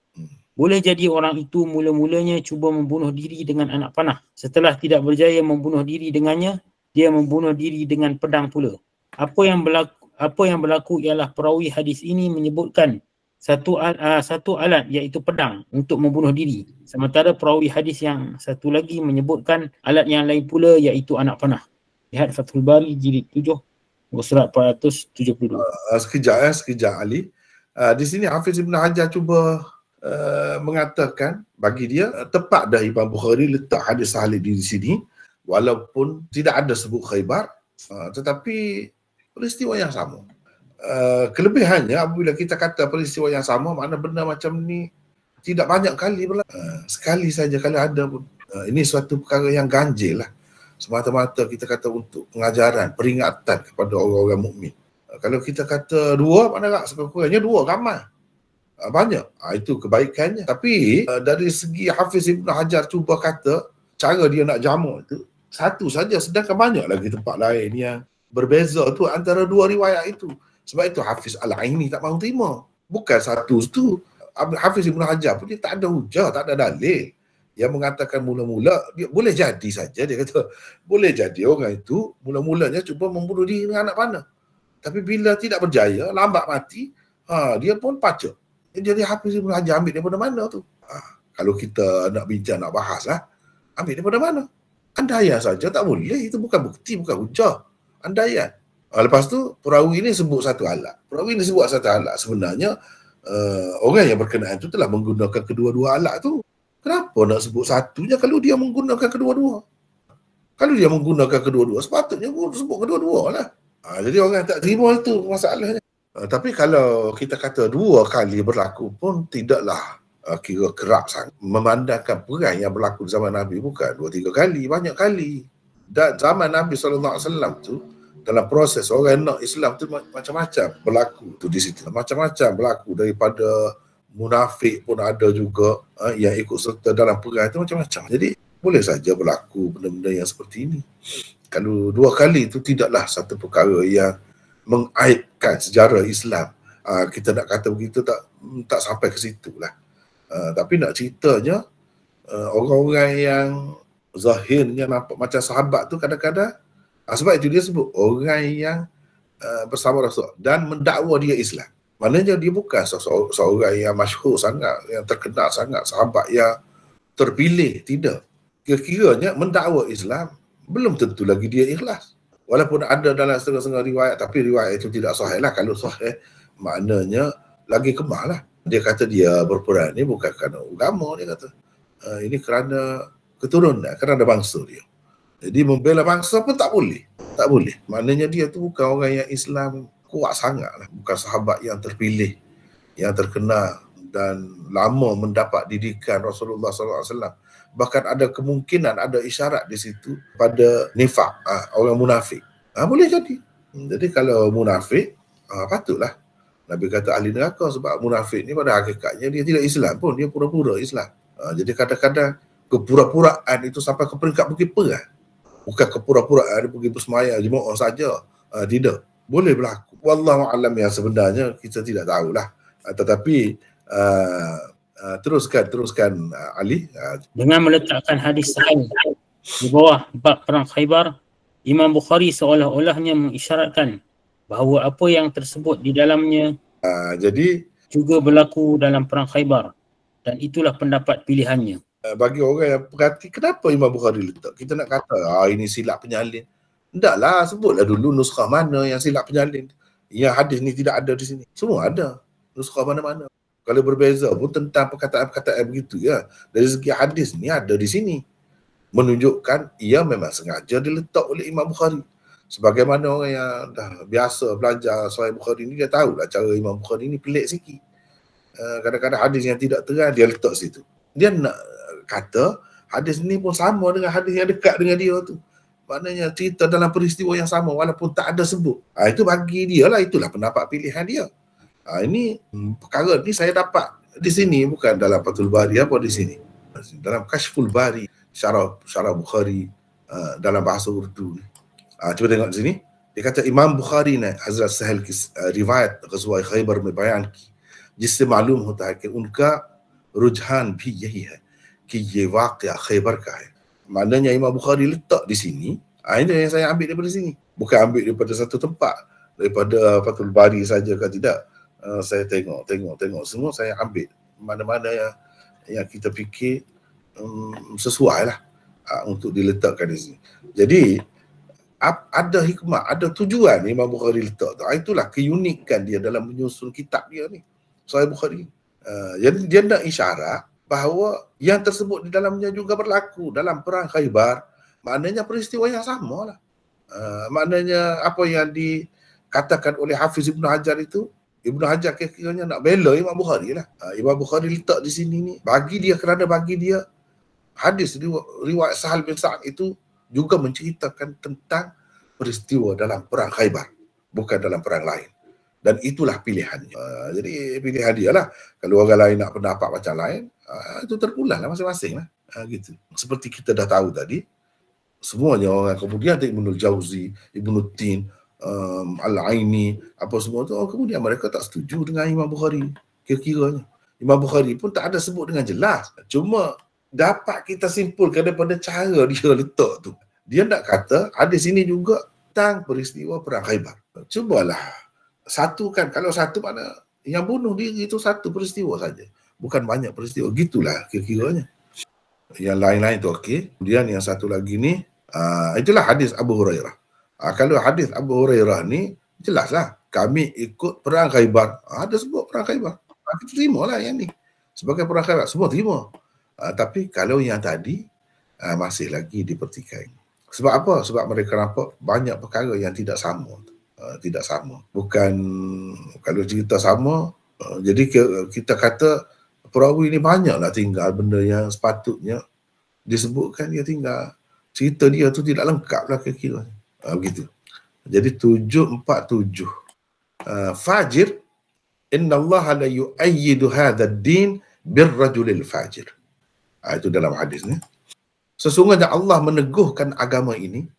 Boleh jadi orang itu mula-mulanya cuba membunuh diri dengan anak panah. Setelah tidak berjaya membunuh diri dengannya, dia membunuh diri dengan pedang pula. Apa yang berlaku ialah perawi hadis ini menyebutkan satu alat iaitu pedang untuk membunuh diri. Sementara perawi hadis yang satu lagi menyebutkan alat yang lain pula iaitu anak panah. Lihat Fathul Bari jilid 7 surat 472. Sekejap Ali. Di sini Hafiz Ibn Hajar cuba mengatakan bagi dia tepat dah Imam Bukhari letak hadis Sahal di sini walaupun tidak ada sebut Khaybar, tetapi peristiwa yang sama. Kelebihannya apabila kita kata peristiwa yang sama, makna benda macam ni tidak banyak kali berlaku. Sekali saja kalau ada pun. Ini suatu perkara yang ganjil lah. Semata-mata kita kata untuk pengajaran, peringatan kepada orang-orang mukmin. Kalau kita kata dua, mana tak sekurang-kurangnya dua ramai. Banyak. Itu kebaikannya. Tapi dari segi Hafiz Ibn Hajar cuba kata cara dia nak jamak itu satu saja, sedangkan banyak lagi tempat lain yang berbeza tu antara dua riwayat itu. Sebab itu Hafiz Al-Aini tak mahu terima. Bukan satu tu. Hafiz Ibn Hajar pun dia tak ada hujah, tak ada dalil yang mengatakan mula-mula dia boleh jadi saja, dia kata boleh jadi orang itu mula-mulanya cuba membunuh diri dengan anak panah. Tapi bila tidak berjaya, lambat mati, dia pun pacak. Jadi Hafiz Ibn Hajar ambil daripada mana tu? Kalau kita nak bincang, nak bahas lah, ambil daripada mana? Andaian saja tak boleh. Itu bukan bukti, bukan hujah. Andaian. Lepas tu perawi ini sebut satu alat. Sebenarnya orang yang berkenaan itu telah menggunakan kedua-dua alat tu. Kenapa nak sebut satunya kalau dia menggunakan kedua-dua? Kalau dia menggunakan kedua-dua, sepatutnya sebut kedua-dua lah. Jadi orang tak terima itu masalahnya. Tapi kalau kita kata dua kali berlaku pun tidaklah kira kerap sangat. Memandangkan perang yang berlaku di zaman Nabi bukan 2-3 kali, banyak kali. Dan zaman Nabi SAW tu, dalam proses orang nak Islam tu macam-macam berlaku tu di situ. Macam-macam berlaku, daripada munafik pun ada juga yang ikut serta dalam perang itu macam-macam. Jadi boleh saja berlaku benda-benda yang seperti ini. Kalau 2 kali itu tidaklah satu perkara yang mengaibkan sejarah Islam. Kita nak kata begitu tak sampai ke situ lah. Tapi nak ceritanya orang-orang yang zahirnya nampak macam sahabat tu kadang-kadang sebab itu dia sebut orang yang bersama Rasul dan mendakwa dia Islam. Maknanya dia bukan seorang yang masyhur sangat, yang terkenal sangat, sahabat yang terpilih. Tidak. Kira-kiranya mendakwa Islam, belum tentu lagi dia ikhlas. Walaupun ada dalam setengah-setengah riwayat, tapi riwayat itu tidak sahih lah. Kalau sahih, maknanya lagi kemah lah. Dia kata dia berperang ni bukan kerana agama, dia kata. Ini kerana keturunan, kerana bangsa dia. Jadi membela bangsa pun tak boleh. Tak boleh. Maknanya dia tu bukan orang yang Islam kuat sangat lah. Bukan sahabat yang terpilih, yang terkenal dan lama mendapat didikan Rasulullah SAW. Bahkan ada kemungkinan, ada isyarat di situ pada nifak, orang munafik. Boleh jadi. Jadi kalau munafik, patutlah Nabi kata ahli neraka, sebab munafik ni pada hakikatnya dia tidak Islam pun, dia pura-pura Islam. Jadi kadang-kadang kepura-puraan itu sampai ke peringkat pergi perang. Bukan kepura-puraan dia pergi bersemayam jemaah saja. Tidak. Boleh berlaku. Wallahu a'lam yang sebenarnya kita tidak tahulah. Tetapi teruskan Ali. Dengan meletakkan hadis Sahal di bawah bab perang Khaybar, Imam Bukhari seolah-olahnya mengisyaratkan bahawa apa yang tersebut di dalamnya jadi juga berlaku dalam perang Khaybar, dan itulah pendapat pilihannya. Bagi orang yang perhati, kenapa Imam Bukhari letak? Kita nak kata ini silap penyalin. Taklah, sebutlah dulu nuskah mana yang silap penyalin. Yang hadis ni tidak ada di sini. Semua ada. Nuskah mana-mana. Kalau berbeza pun tentang perkataan-perkataan begitu ya. Dari segi hadis ni ada di sini. Menunjukkan ia memang sengaja diletak oleh Imam Bukhari. Sebagaimana orang yang dah biasa belajar Sahih Bukhari ni, dia tahulah cara Imam Bukhari ni pelik sikit. Kadang-kadang hadis yang tidak terang dia letak situ. Dia nak kata hadis ni pun sama dengan hadis yang dekat dengan dia tu. Maknanya cerita dalam peristiwa yang sama walaupun tak ada sebut. Itu bagi dia lah, itulah pendapat pilihan dia. Ini perkara ni saya dapat di sini, bukan dalam Fathul Bari apa di sini. Dalam Kashful Bari, syarah Bukhari dalam bahasa Urdu. Cuba tengok di sini. Dia kata Imam Bukhari ने हजरत सहल की रिवायत ग़ज़वा खैबर में बयान की, जिससे मालूम होता है कि उनका रुझान भी यही है कि ये वाक़या खैबर का है. Maknanya Imam Bukhari letak di sini. Ini yang saya ambil daripada sini. Bukan ambil daripada satu tempat, daripada Fathul Bari saja ke tidak. Saya tengok semua, saya ambil mana-mana yang kita fikir sesuai lah untuk diletakkan di sini. Jadi ada hikmah, ada tujuan Imam Bukhari letak tu. Itulah keunikan dia dalam menyusun kitab dia ni, Sahih Bukhari. Jadi dia nak isyarat bahawa yang tersebut di dalamnya juga berlaku dalam perang Khaybar. Maknanya peristiwa yang sama lah. Maknanya apa yang dikatakan oleh Hafiz Ibn Hajar itu, Ibn Hajar kira-kiranya nak bela Imam Bukhari lah. Imam Bukhari letak di sini ni kerana bagi dia hadis riwayat Sahal bin Sa'ad itu juga menceritakan tentang peristiwa dalam perang Khaybar, bukan dalam perang lain. Dan itulah pilihannya. Jadi pilihan dia lah. Kalau orang lain nak pendapat macam lain, itu terpulang lah masing-masing lah. Gitu. Seperti kita dah tahu tadi, semuanya orang kemudian Ibnul Jauzi, Ibnu Tin, Al-Aini, apa semua tu, kemudian mereka tak setuju dengan Imam Bukhari. Kira-kiranya Imam Bukhari pun tak ada sebut dengan jelas. Cuma dapat kita simpulkan daripada cara dia letak tu. Dia nak kata hadis ini juga tentang peristiwa perang Khaybar. Cubalah satukan. Kalau satu mana yang bunuh diri itu satu peristiwa saja, bukan banyak peristiwa. Gitulah kira-kiranya. Yang lain-lain tu okey. Kemudian yang satu lagi ni, itulah hadis Abu Hurairah. Kalau hadis Abu Hurairah ni jelaslah, kami ikut perang Khaybar. Ada sebut perang Khaybar. Kita terimalah yang ni sebagai perang Khaybar. Semua terima. Tapi kalau yang tadi masih lagi dipertikai. Sebab apa? Sebab mereka nampak banyak perkara yang tidak sama. Tidak sama. Bukan kalau cerita sama, jadi kita kata perawi ni banyaklah tinggal benda yang sepatutnya disebutkan dia tinggal. Cerita dia tu tidak lengkap lah kira-kira. Begitu. Jadi 747. Fajir, inna Allah la yu'ayyidu hadha ad-din birrajulil fajir. Itu dalam hadis ni. Sesungguhnya Allah meneguhkan agama ini,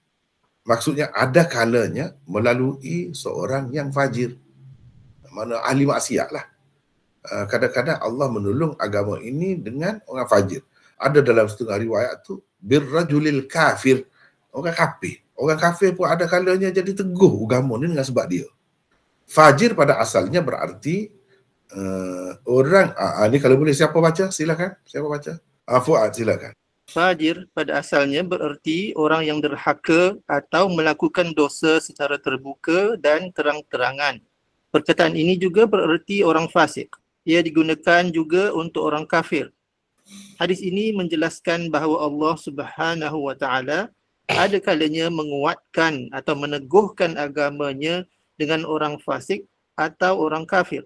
maksudnya ada kalanya melalui seorang yang fajir, mana ahli maksiat lah. Kadang-kadang Allah menolong agama ini dengan orang fajir. Ada dalam setengah riwayat tu birrajulil kafir, orang kafir. Orang kafir pun ada kalanya jadi teguh agama ni dengan sebab dia. Fajir pada asalnya berarti orang, ni kalau boleh siapa baca? Silakan. Siapa baca? Fuad, silakan. Fajir pada asalnya bererti orang yang derhaka atau melakukan dosa secara terbuka dan terang-terangan. Perkataan ini juga bererti orang fasik. Ia digunakan juga untuk orang kafir. Hadis ini menjelaskan bahawa Allah Subhanahu wa taala ada kalanya menguatkan atau meneguhkan agamanya dengan orang fasik atau orang kafir.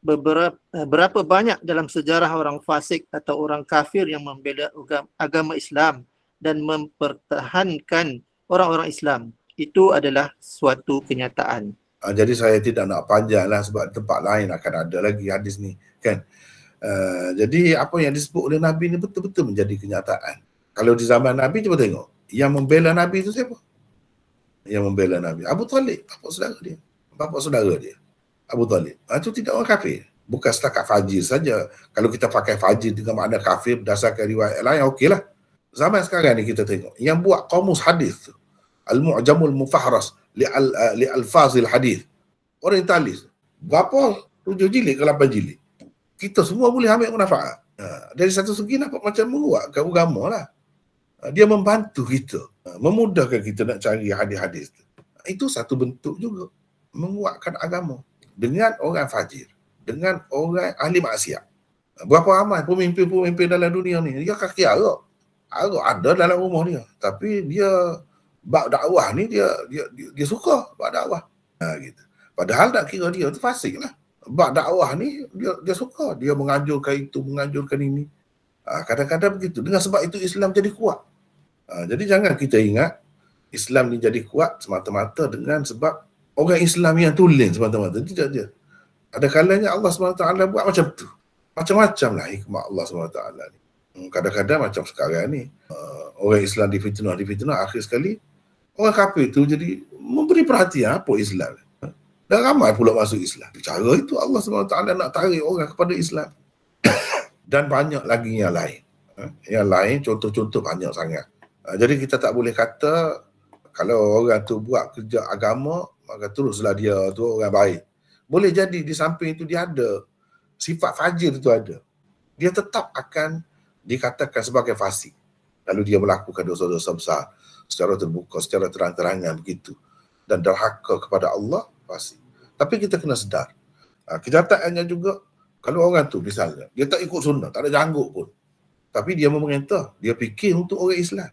Berapa banyak dalam sejarah orang fasik atau orang kafir yang membela agama Islam dan mempertahankan orang-orang Islam. Itu adalah suatu kenyataan. Jadi saya tidak nak panjang lah sebab tempat lain akan ada lagi hadis ni kan. Jadi apa yang disebut oleh Nabi ni betul-betul menjadi kenyataan. Kalau di zaman Nabi, cuba tengok, yang membela Nabi itu siapa? Yang membela Nabi Abu Talib, bapa saudara dia Abu Talib. Itu tidak orang kafir. Bukan setakat fajir saja. Kalau kita pakai fajir dengan makna kafir berdasarkan riwayat lain, okeylah. Zaman sekarang ni kita tengok, yang buat kamus hadis tu, Al-Mu'jamul Mufahras li Al-Fazil Hadis, orientalis, berapa? 7 jilid ke 8 jilid. Kita semua boleh ambil manfaat. Dari satu segi nampak macam menguatkan agama lah. Dia membantu kita memudahkan kita nak cari hadis-hadis tu. Itu satu bentuk juga menguatkan agama dengan orang fajir, dengan orang ahli maksiat. Berapa ramai pemimpin-pemimpin dalam dunia ni, dia kaki arak ada dalam rumah dia, tapi dia bab dakwah ni dia suka bab dakwah. Gitu. Padahal tak kira dia tu fasik lah. Bab dakwah ni dia suka, dia menganjurkan itu, menganjurkan ini. Kadang-kadang begitu. Dengan sebab itu Islam jadi kuat. Jadi jangan kita ingat Islam ni jadi kuat semata-mata dengan sebab orang Islam yang tulen semata-mata. Tidak dia. Ada kalanya Allah SWT buat macam tu. Macam-macam lah hikmah Allah SWT ni. Kadang-kadang macam sekarang ni, orang Islam difitnah, akhir sekali orang kafir tu jadi memberi perhatian apa Islam. Dan ramai pula masuk Islam. Cara itu Allah SWT nak tarik orang kepada Islam. Dan banyak lagi yang lain. Yang lain contoh-contoh banyak sangat. Jadi kita tak boleh kata kalau orang tu buat kerja agama, maka teruslah dia tu orang baik. Boleh jadi di samping itu dia ada sifat fajir itu ada. Dia tetap akan dikatakan sebagai fasik. Lalu dia melakukan dosa-dosa besar secara terbuka, secara terang-terangan begitu. Dan derhaka kepada Allah, fasik. Tapi kita kena sedar. Kenyataannya juga, kalau orang tu misalnya, dia tak ikut sunnah, tak ada janggut pun. Tapi dia memerintah, dia fikir untuk orang Islam.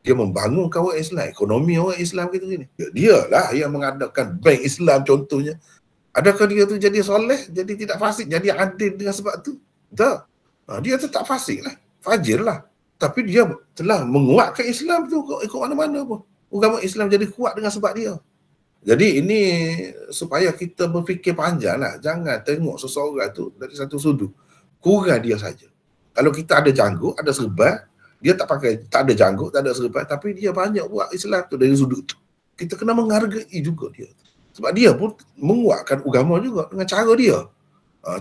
Dia membangunkan orang Islam, ekonomi orang Islam gitu gini. Dia lah yang mengadakan bank Islam contohnya. Adakah dia tu jadi soleh, jadi tidak fasik, jadi adil dengan sebab tu? Tak. Dia tetap fasik lah, fajir lah. Tapi dia telah menguatkan Islam tu ikut mana-mana pun. Agama Islam jadi kuat dengan sebab dia. Jadi ini supaya kita berfikir panjang lah. Jangan tengok seseorang tu dari satu sudut. Kurang dia saja. Kalau kita ada janggut, ada serban, dia tak ada janggut, tak ada serban, tapi dia banyak buat Islam tu dari sudut tu. Kita kena menghargai juga dia. Sebab dia pun menguatkan agama juga dengan cara dia.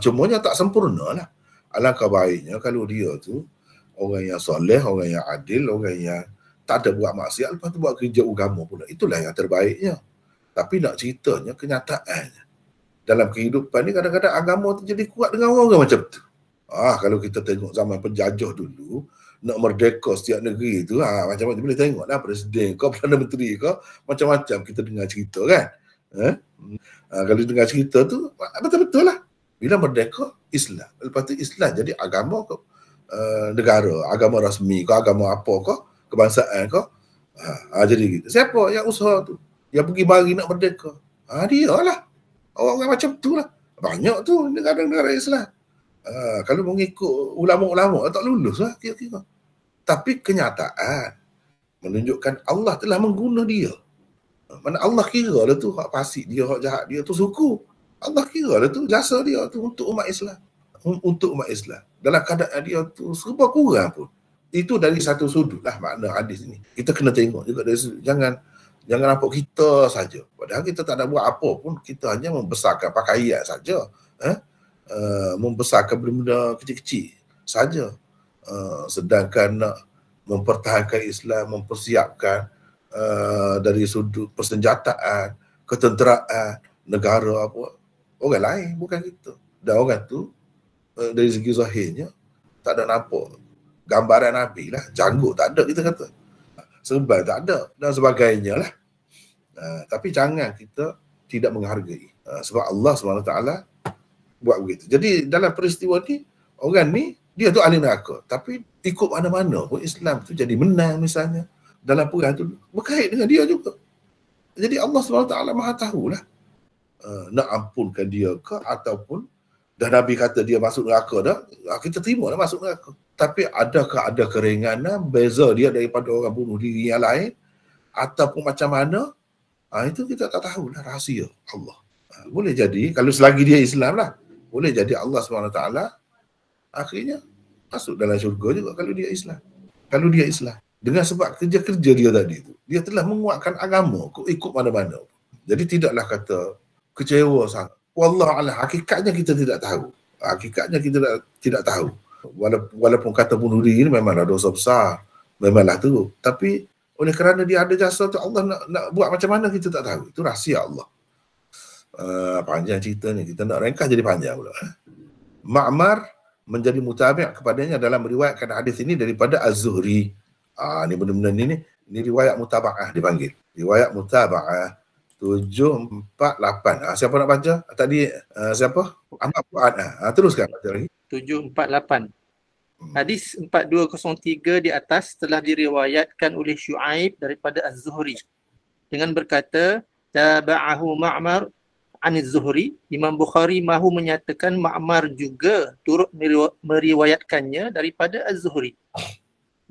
Cumanya tak sempurna lah. Alangkah baiknya kalau dia tu orang yang soleh, orang yang adil, orang yang tak ada buat maksiat, lepas tu buat kerja agama pula. Itulah yang terbaiknya. Tapi nak ceritanya kenyataannya. Dalam kehidupan ni kadang-kadang agama tu jadi kuat dengan orang macam tu. Kalau kita tengok zaman penjajah dulu, nak merdeka setiap negeri tu, macam-macam boleh tengok lah, presiden ke, Perdana Menteri ke, macam-macam kita dengar cerita kan. Kalau dengar cerita tu, betul-betul lah. Bila merdeka, Islam. Lepas tu Islam jadi agama ke, negara, agama rasmi ke, agama apa ke, kebangsaan ke. Jadi gitu. Siapa yang usaha tu? Yang pergi bagi nak merdeka? Dia lah. Orang-orang macam tu lah. Banyak tu negara-negara Islam. Kalau mengikut ulama-ulama, tak lulus lah kira-kira. Tapi kenyataan menunjukkan Allah telah mengguna dia. Mana Allah kira lah tu hak fasik dia, hak jahat dia tu suku. Allah kira lah tu jasa dia tu untuk umat Islam. Untuk umat Islam. Dalam keadaan dia tu serba kurang pun. Itu dari satu sudut lah makna hadis ni. Kita kena tengok juga dari sudut. Jangan nampak kita saja. Padahal kita tak ada buat apa pun. Kita hanya membesarkan pakaian saja. Membesarkan benda-benda kecil-kecil saja. Sedangkan nak mempertahankan Islam, mempersiapkan dari sudut persenjataan, ketenteraan, negara apa, orang lain, bukan kita. Dan orang tu dari segi zahirnya tak ada nampak gambaran Nabi lah. Janggut tak ada kita kata. Serban tak ada dan sebagainya lah. Tapi jangan kita tidak menghargai. Sebab Allah SWT buat begitu. Jadi dalam peristiwa ni, orang ni, dia tu ahli neraka. Tapi ikut mana-mana pun Islam tu jadi menang misalnya. Dalam perang tu berkait dengan dia juga. Jadi Allah SWT maha tahulah. Nak ampunkan dia ke ataupun dah Nabi kata dia masuk neraka dah, kita terima dah masuk neraka. Tapi adakah ada keringanan beza dia daripada orang bunuh diri yang lain ataupun macam mana? Itu kita tak tahulah, rahsia Allah. Boleh jadi kalau selagi dia Islam lah, boleh jadi Allah SWT akhirnya masuk dalam syurga juga kalau dia Islam. Kalau dia Islam. Dengan sebab kerja-kerja dia tadi tu, dia telah menguatkan agama ikut mana-mana. Jadi tidaklah kata kecewa sangat. Wallahualam, hakikatnya kita tidak tahu. Hakikatnya kita tidak tahu. Walaupun kata bunuh diri ini memanglah dosa besar. Memanglah tu. Tapi oleh kerana dia ada jasa tu, Allah nak buat macam mana kita tak tahu. Itu rahsia Allah. Panjang cerita ni. Kita nak ringkas jadi panjang pula. Ma'mar menjadi mutabi' kepadanya dalam meriwayatkan hadis ini daripada Az-Zuhri. Ni benda-benda ni Ini riwayat mutaba'ah dipanggil. Riwayat mutaba'ah 748. Siapa nak baca? Tadi siapa? Ahmad Fuad. Teruskan baca lagi. 748. Hadis 4203 di atas telah diriwayatkan oleh Syuaib daripada Az-Zuhri dengan berkata taba'ahu Ma'mar an Az-Zuhri. Imam Bukhari mahu menyatakan Ma'mar juga turut meriwayatkannya daripada Az-Zuhri.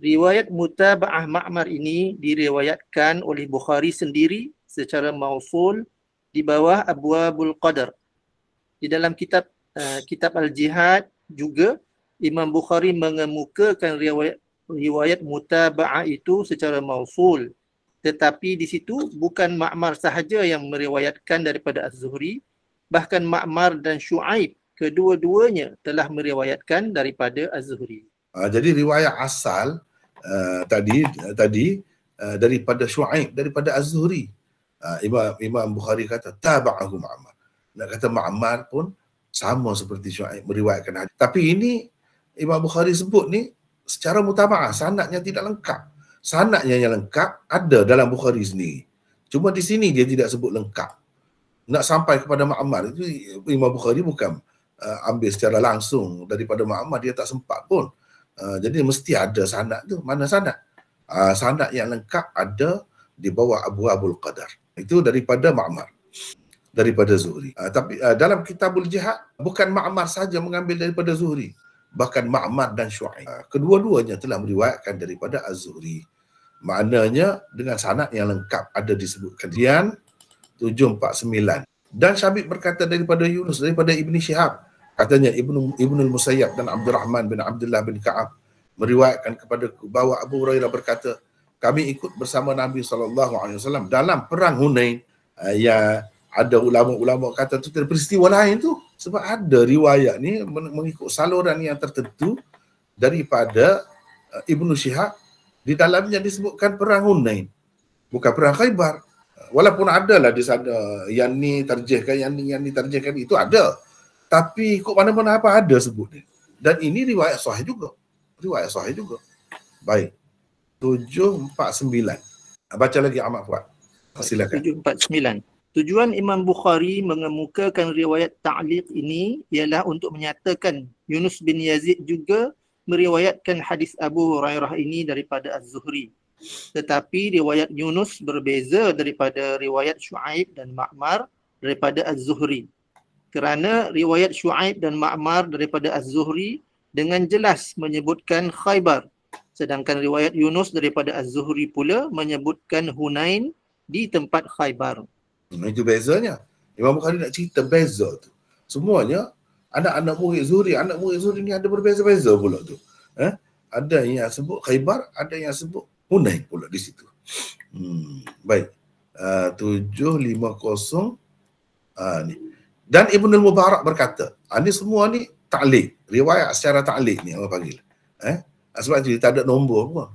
Riwayat mutaba'ah Ma'mar ini diriwayatkan oleh Bukhari sendiri secara mausul di bawah Abwabul Qadar. Di dalam kitab Al-Jihad juga Imam Bukhari mengemukakan riwayat mutaba'ah itu secara mausul. Tetapi di situ bukan Ma'mar sahaja yang meriwayatkan daripada Az-Zuhri, bahkan Ma'mar dan Syuaib kedua-duanya telah meriwayatkan daripada Az-Zuhri. Jadi riwayat asal tadi daripada Syuaib, daripada Az-Zuhri. Imam Bukhari kata taba'ahu Ma'mar. Nak kata Ma'mar pun sama seperti Syuaib meriwayatkan hadis. Tapi ini Imam Bukhari sebut ni secara mutaba'ah, sanadnya tidak lengkap. Sanadnya yang lengkap ada dalam Bukhari sendiri. Cuma di sini dia tidak sebut lengkap. Nak sampai kepada Ma'mar itu Imam Bukhari bukan ambil secara langsung daripada Ma'mar, dia tak sempat pun. Jadi mesti ada sanad tu. Mana sanad? Sanad yang lengkap ada di bawah Abwabul Qadar. Itu daripada Ma'mar, daripada Zuhri. Tapi dalam Kitabul Jihad bukan Ma'mar saja mengambil daripada Zuhri, bahkan Ma'mar dan Syuaib. Kedua-duanya telah meriwayatkan daripada Az-Zuhri. Maknanya dengan sanad yang lengkap ada disebutkan. Kemudian 749. Dan Syabib berkata daripada Yunus, daripada Ibn Shihab. Katanya Ibnul Musayyab dan Abdurrahman bin Abdullah bin Ka'ab meriwayatkan kepada bahawa Abu Hurairah berkata, kami ikut bersama Nabi SAW dalam perang Hunain. Ya, ada ulama-ulama kata tu peristiwa lain tu, sebab ada riwayat ni mengikut saluran yang tertentu daripada Ibnu Shihab. Di dalamnya disebutkan perang Hunain, bukan perang Khaybar. Walaupun adalah di sana yang ni tarjihkan, yang ni tarjihkan, itu ada. Tapi kok mana-mana apa ada sebut ni. Dan ini riwayat sahih juga. Riwayat sahih juga. Baik. 749. Baca lagi Ahmad Fuad. Silakan. 749. Tujuan Imam Bukhari mengemukakan riwayat ta'liq ini ialah untuk menyatakan Yunus bin Yazid juga meriwayatkan hadis Abu Hurairah ini daripada Az-Zuhri. Tetapi riwayat Yunus berbeza daripada riwayat Syuaib dan Ma'mar daripada Az-Zuhri. Kerana riwayat Syuaib dan Ma'mar daripada Az-Zuhri dengan jelas menyebutkan Khaybar. Sedangkan riwayat Yunus daripada Az-Zuhri pula menyebutkan Hunain di tempat Khaybar. Itu bezanya. Imam Bukhari nak cerita beza tu. Semuanya anak-anak murid Zuhri ni ada berbeza-beza pula tu. Ada yang sebut Khaybar, ada yang sebut Hunain pula di situ. Baik. 750 ni. Dan Ibnul Mubarak berkata, ni semua ni ta'liq, riwayat secara ta'liq ni orang panggil. Sebab tu tak ada nombor pun.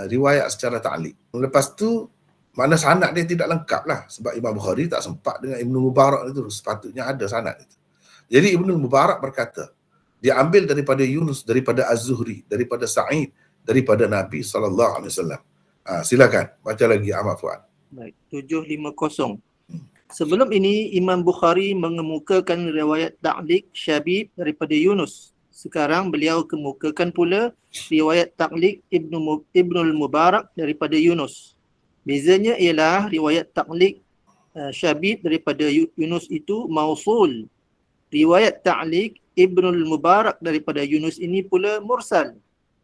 Riwayat secara ta'liq. Lepas tu mana sanad dia tidak lengkap lah, sebab Imam Bukhari tak sempat dengan Ibnul Mubarak itu, sepatutnya ada sanad itu. Jadi Ibnul Mubarak berkata, dia ambil daripada Yunus, daripada Az-Zuhri, daripada Sa'id, daripada Nabi SAW. Silakan baca lagi Ahmad Fuad. Baik, 750. Sebelum ini Imam Bukhari mengemukakan riwayat ta'liq Syabib daripada Yunus. Sekarang beliau kemukakan pula riwayat ta'liq Ibnul Mubarak daripada Yunus. Bezanya ialah riwayat ta'liq Syabib daripada Yunus itu mausul. Riwayat ta'liq Ibnul Mubarak daripada Yunus ini pula mursal.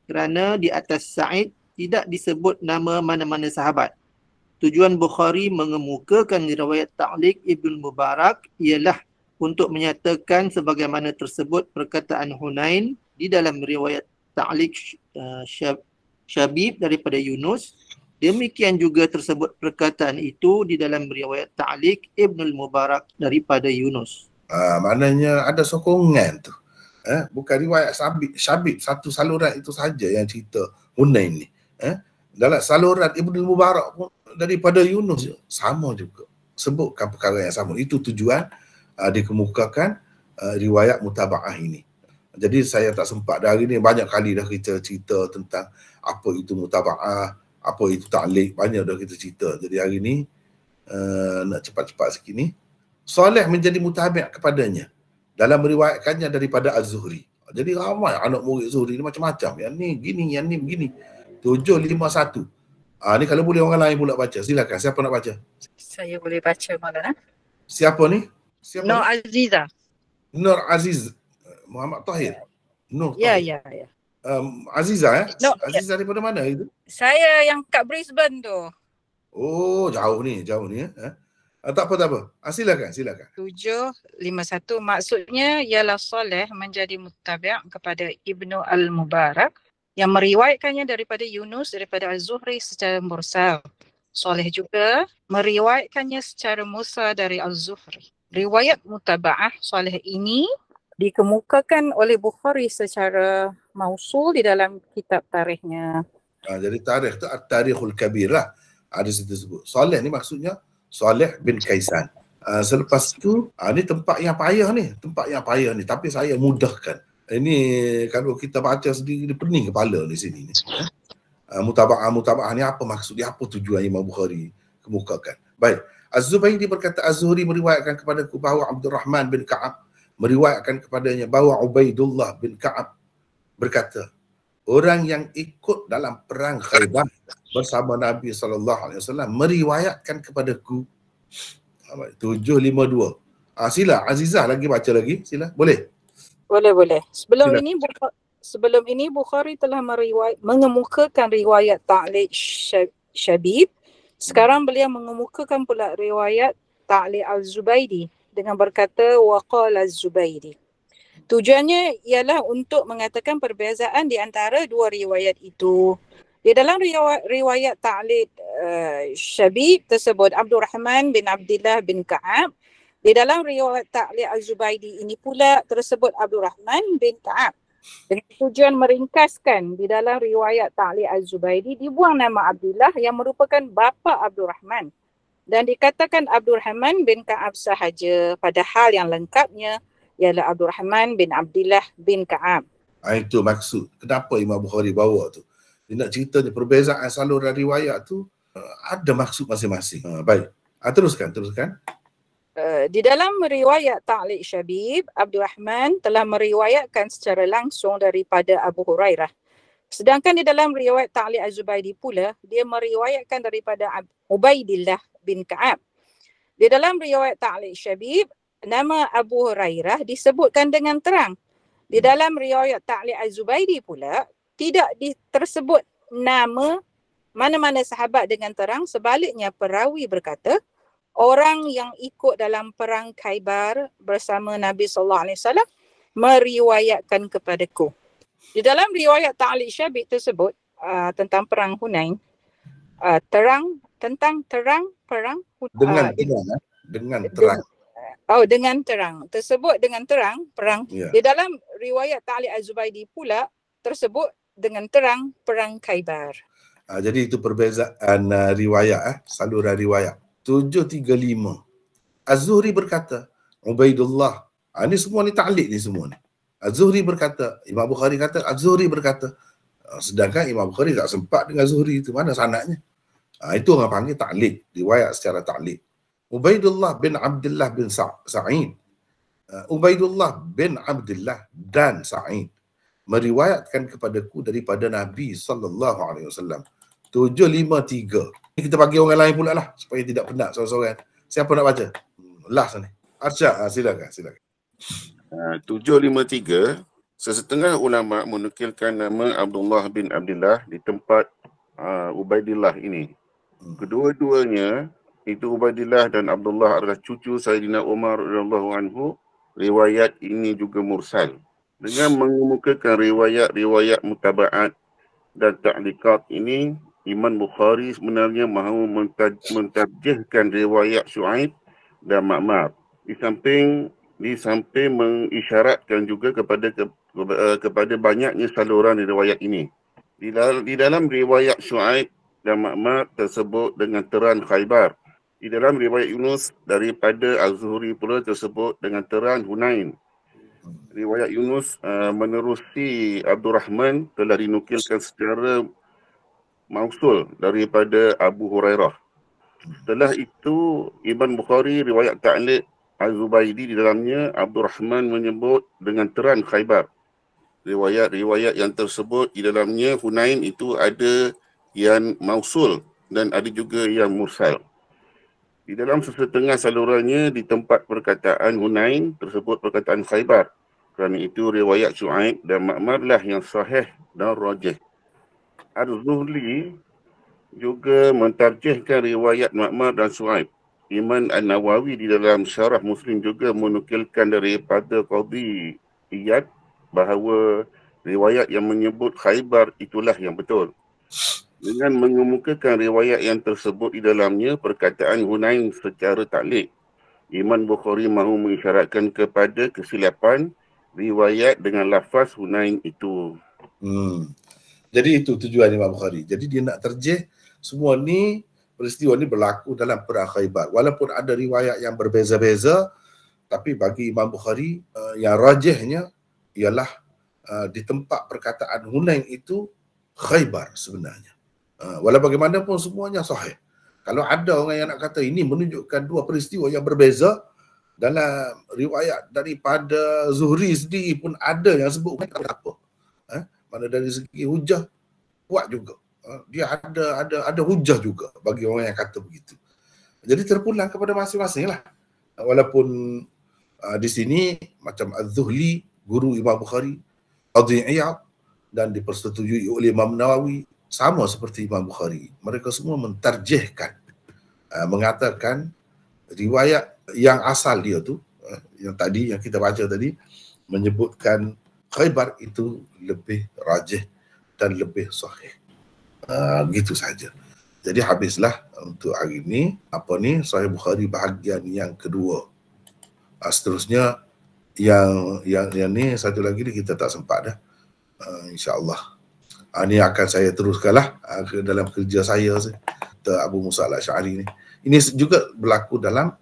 Kerana di atas Sa'id tidak disebut nama mana-mana sahabat. Tujuan Bukhari mengemukakan riwayat ta'liq Ibnul Mubarak ialah untuk menyatakan sebagaimana tersebut perkataan Hunain di dalam riwayat ta'liq Syabib daripada Yunus. Demikian juga tersebut perkataan itu di dalam riwayat ta'liq Ibnul Mubarak daripada Yunus. Maknanya ada sokongan tu. Bukan riwayat Syabib satu saluran itu saja yang cerita Hunain ni. Dalam saluran Ibnul Mubarak pun daripada Yunus sama juga. Sebutkan perkara yang sama. Itu tujuan dikemukakan riwayat mutaba'ah ini. Jadi saya tak sempat dah hari ni, banyak kali dah kita cerita tentang apa itu mutaba'ah, apa itu ta'liq, banyak dah kita cerita. Jadi hari ni nak cepat-cepat sikit ni. Saleh menjadi mutabi' kepadanya dalam meriwayatkannya daripada Az-Zuhri. Jadi ramai anak murid Zuhri ni macam-macam. Yang ni gini, yang ni begini. 751. Ni kalau boleh orang lain pula baca. Silakan. Siapa nak baca? Saya boleh baca Maulana. Siapa ni? Siapa Nur ni? Aziza. Nur Aziz. Muhammad Tahir. Nur Ya, Tahir. ya. Aziza No, Aziza daripada mana itu? Saya yang kat Brisbane tu. Oh, jauh ni ya. Tak apa. Silakan. 751 maksudnya ialah soleh menjadi mutabi' kepada Ibnu Al-Mubarak yang meriwayatkannya daripada Yunus daripada Az-Zuhri secara mursal. Soleh juga meriwayatkannya secara mursal dari Az-Zuhri. Riwayat mutaba'ah soleh ini dikemukakan oleh Bukhari secara mausul di dalam kitab tarikhnya. Jadi tarikh tu At-Tarikhul Kabir lah. Ada situ sebut. Saleh ni maksudnya Saleh bin Kaisan. Selepas tu ni tempat yang payah ni, tapi saya mudahkan. Ini kalau kita baca sendiri pening kepala di sini ni. Mutaba'ah ni apa maksud dia, apa tujuan Imam Bukhari kemukakan. Baik, Az-Zubaydi berkata Az-Zuhri meriwayatkan kepadaku bahawa Abdurrahman bin Ka'ab meriwayatkan kepadanya bahawa Ubaidullah bin Ka'ab berkata, orang yang ikut dalam perang Khaybar bersama Nabi SAW meriwayatkan kepadaku. 752. Sila Azizah lagi baca lagi. Sila. Boleh? Boleh. Sebelum Sila. ini Bukhari telah mengemukakan riwayat ta'liq Syabib. Sekarang beliau mengemukakan pula riwayat ta'liq Al-Zubaydi dengan berkata waqala Az-Zubaydi. Tujuannya ialah untuk mengatakan perbezaan di antara dua riwayat itu. Di dalam riwayat ta'liq Syabib tersebut Abdurrahman bin Abdullah bin Ka'ab. Di dalam riwayat ta'liq Az-Zubaydi ini pula tersebut Abdurrahman bin Ka'ab. Dengan tujuan meringkaskan, di dalam riwayat ta'liq Az-Zubaydi dibuang nama Abdullah yang merupakan bapa Abdurrahman dan dikatakan Abdurrahman bin Ka'ab sahaja, padahal yang lengkapnya ialah Abdurrahman bin Abdullah bin Ka'ab. Itu maksud kenapa Imam Bukhari bawa tu. Dia nak cerita ni perbezaan saluran riwayat tu ada maksud masing-masing. Baik. Teruskan. Di dalam riwayat ta'liq Syabib, Abdurrahman telah meriwayatkan secara langsung daripada Abu Hurairah. Sedangkan di dalam riwayat ta'liq Az-Zubaydi pula, dia meriwayatkan daripada Ubaidillah bin Ka'ab. Di dalam riwayat ta'liq Syabib, nama Abu Hurairah disebutkan dengan terang. Di dalam riwayat ta'liq Az-Zubaydi pula, tidak tersebut nama mana-mana sahabat dengan terang. Sebaliknya perawi berkata, orang yang ikut dalam perang Khaybar bersama Nabi SAW meriwayatkan kepadaku. Di dalam riwayat ta'liq Syabib tersebut tentang perang Hunain, tentang terang perang dengan terang. Dengan terang. Tersebut dengan terang perang. Yeah. Di dalam riwayat ta'liq Az-Zubaydi pula tersebut dengan terang perang Khaybar. Jadi itu perbezaan riwayat, saluran riwayat. 735. Az-Zuhri berkata, Ubaidullah. Ini semua ni ta'liq ni semua ni. Az-Zuhri berkata, Imam Bukhari kata, Az-Zuhri berkata. Sedangkan Imam Bukhari tak sempat dengan Zuhri itu. Mana sanadnya? Itu orang panggil ta'liq. Riwayat secara ta'liq. Ubaidullah bin Abdullah bin Sa'id. Ubaidullah bin Abdullah dan Sa'id meriwayatkan kepadaku daripada Nabi SAW. 753. Ini kita bagi orang lain pula lah supaya tidak penat seorang-seorang. Siapa nak baca? Last ni. Arsyad, silakan. 753. Sesetengah ulama menukilkan nama Abdullah bin Abdullah di tempat Ubaidillah ini. Kedua-duanya itu Ubaidillah dan Abdullah adalah cucu Sayyidina Umar radhiyallahu anhu. Riwayat ini juga mursal. Dengan mengemukakan riwayat mutaba'at dan ta'liqat ini, Imam Bukhari sebenarnya mahu mentarjihkan riwayat Syuaib dan Ma'mar. Di samping mengisyaratkan juga kepada banyaknya saluran riwayat ini. Di dalam riwayat Syuaib dan Ma'mar tersebut dengan terang Khaybar. Di dalam riwayat Yunus daripada Az-Zuhri pula tersebut dengan terang Hunain. Riwayat Yunus menerusi Abdurrahman telah dinukilkan secara mausul daripada Abu Hurairah. Setelah itu Imam Bukhari riwayat ta'liq Az-Zubaidi, di dalamnya Abdul Rahman menyebut dengan terang Khaybar. Riwayat-riwayat yang tersebut di dalamnya Hunain itu ada yang mausul dan ada juga yang mursal. Di dalam sesetengah salurannya di tempat perkataan Hunain tersebut perkataan Khaybar. Kerana itu riwayat Syu'aib dan Ma'mar lah yang sahih dan rajih. Az-Zuhli juga mentarjihkan riwayat Ma'mar dan Syu'aib. Imam An-Nawawi di dalam Syarah Muslim juga menukilkan daripada Qadhi Iyad bahawa riwayat yang menyebut Khaybar itulah yang betul. Dengan mengemukakan riwayat yang tersebut di dalamnya perkataan Hunain secara taklid, Imam Bukhari mahu mengisyaratkan kepada kesilapan riwayat dengan lafaz Hunain itu. Jadi itu tujuan Imam Bukhari. Jadi dia nak terjih semua ni, peristiwa ni berlaku dalam perang Khaybar. Walaupun ada riwayat yang berbeza-beza, tapi bagi Imam Bukhari yang rajihnya ialah di tempat perkataan Hunain itu Khaybar sebenarnya. Walau bagaimanapun semuanya sahih. Kalau ada orang yang nak kata ini menunjukkan dua peristiwa yang berbeza, dalam riwayat daripada Zuhri sendiri pun ada yang sebut apa. Mana dari segi hujah kuat juga. Dia ada hujah juga bagi orang yang kata begitu. Jadi terpulang kepada masing-masing lah. Walaupun di sini macam Az-Zuhli, guru Imam Bukhari, Qadhi Iyad, dan dipersetujui oleh Imam Nawawi, sama seperti Imam Bukhari. Mereka semua mentarjihkan, mengatakan riwayat yang asal dia tu, yang tadi, yang kita baca tadi, menyebutkan Khaybar itu lebih rajih dan lebih sahih. Gitu saja. Jadi habislah untuk hari ini Sahih Bukhari bahagian yang kedua. Seterusnya yang ni satu lagi ni kita tak sempat dah. InsyaAllah. Ini akan saya teruskanlah ke dalam kerja saya Abu Musa Al-Asy'ari ni. Ini juga berlaku dalam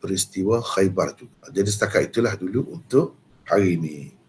peristiwa Khaybar juga. Jadi setakat itulah dulu untuk hari ini.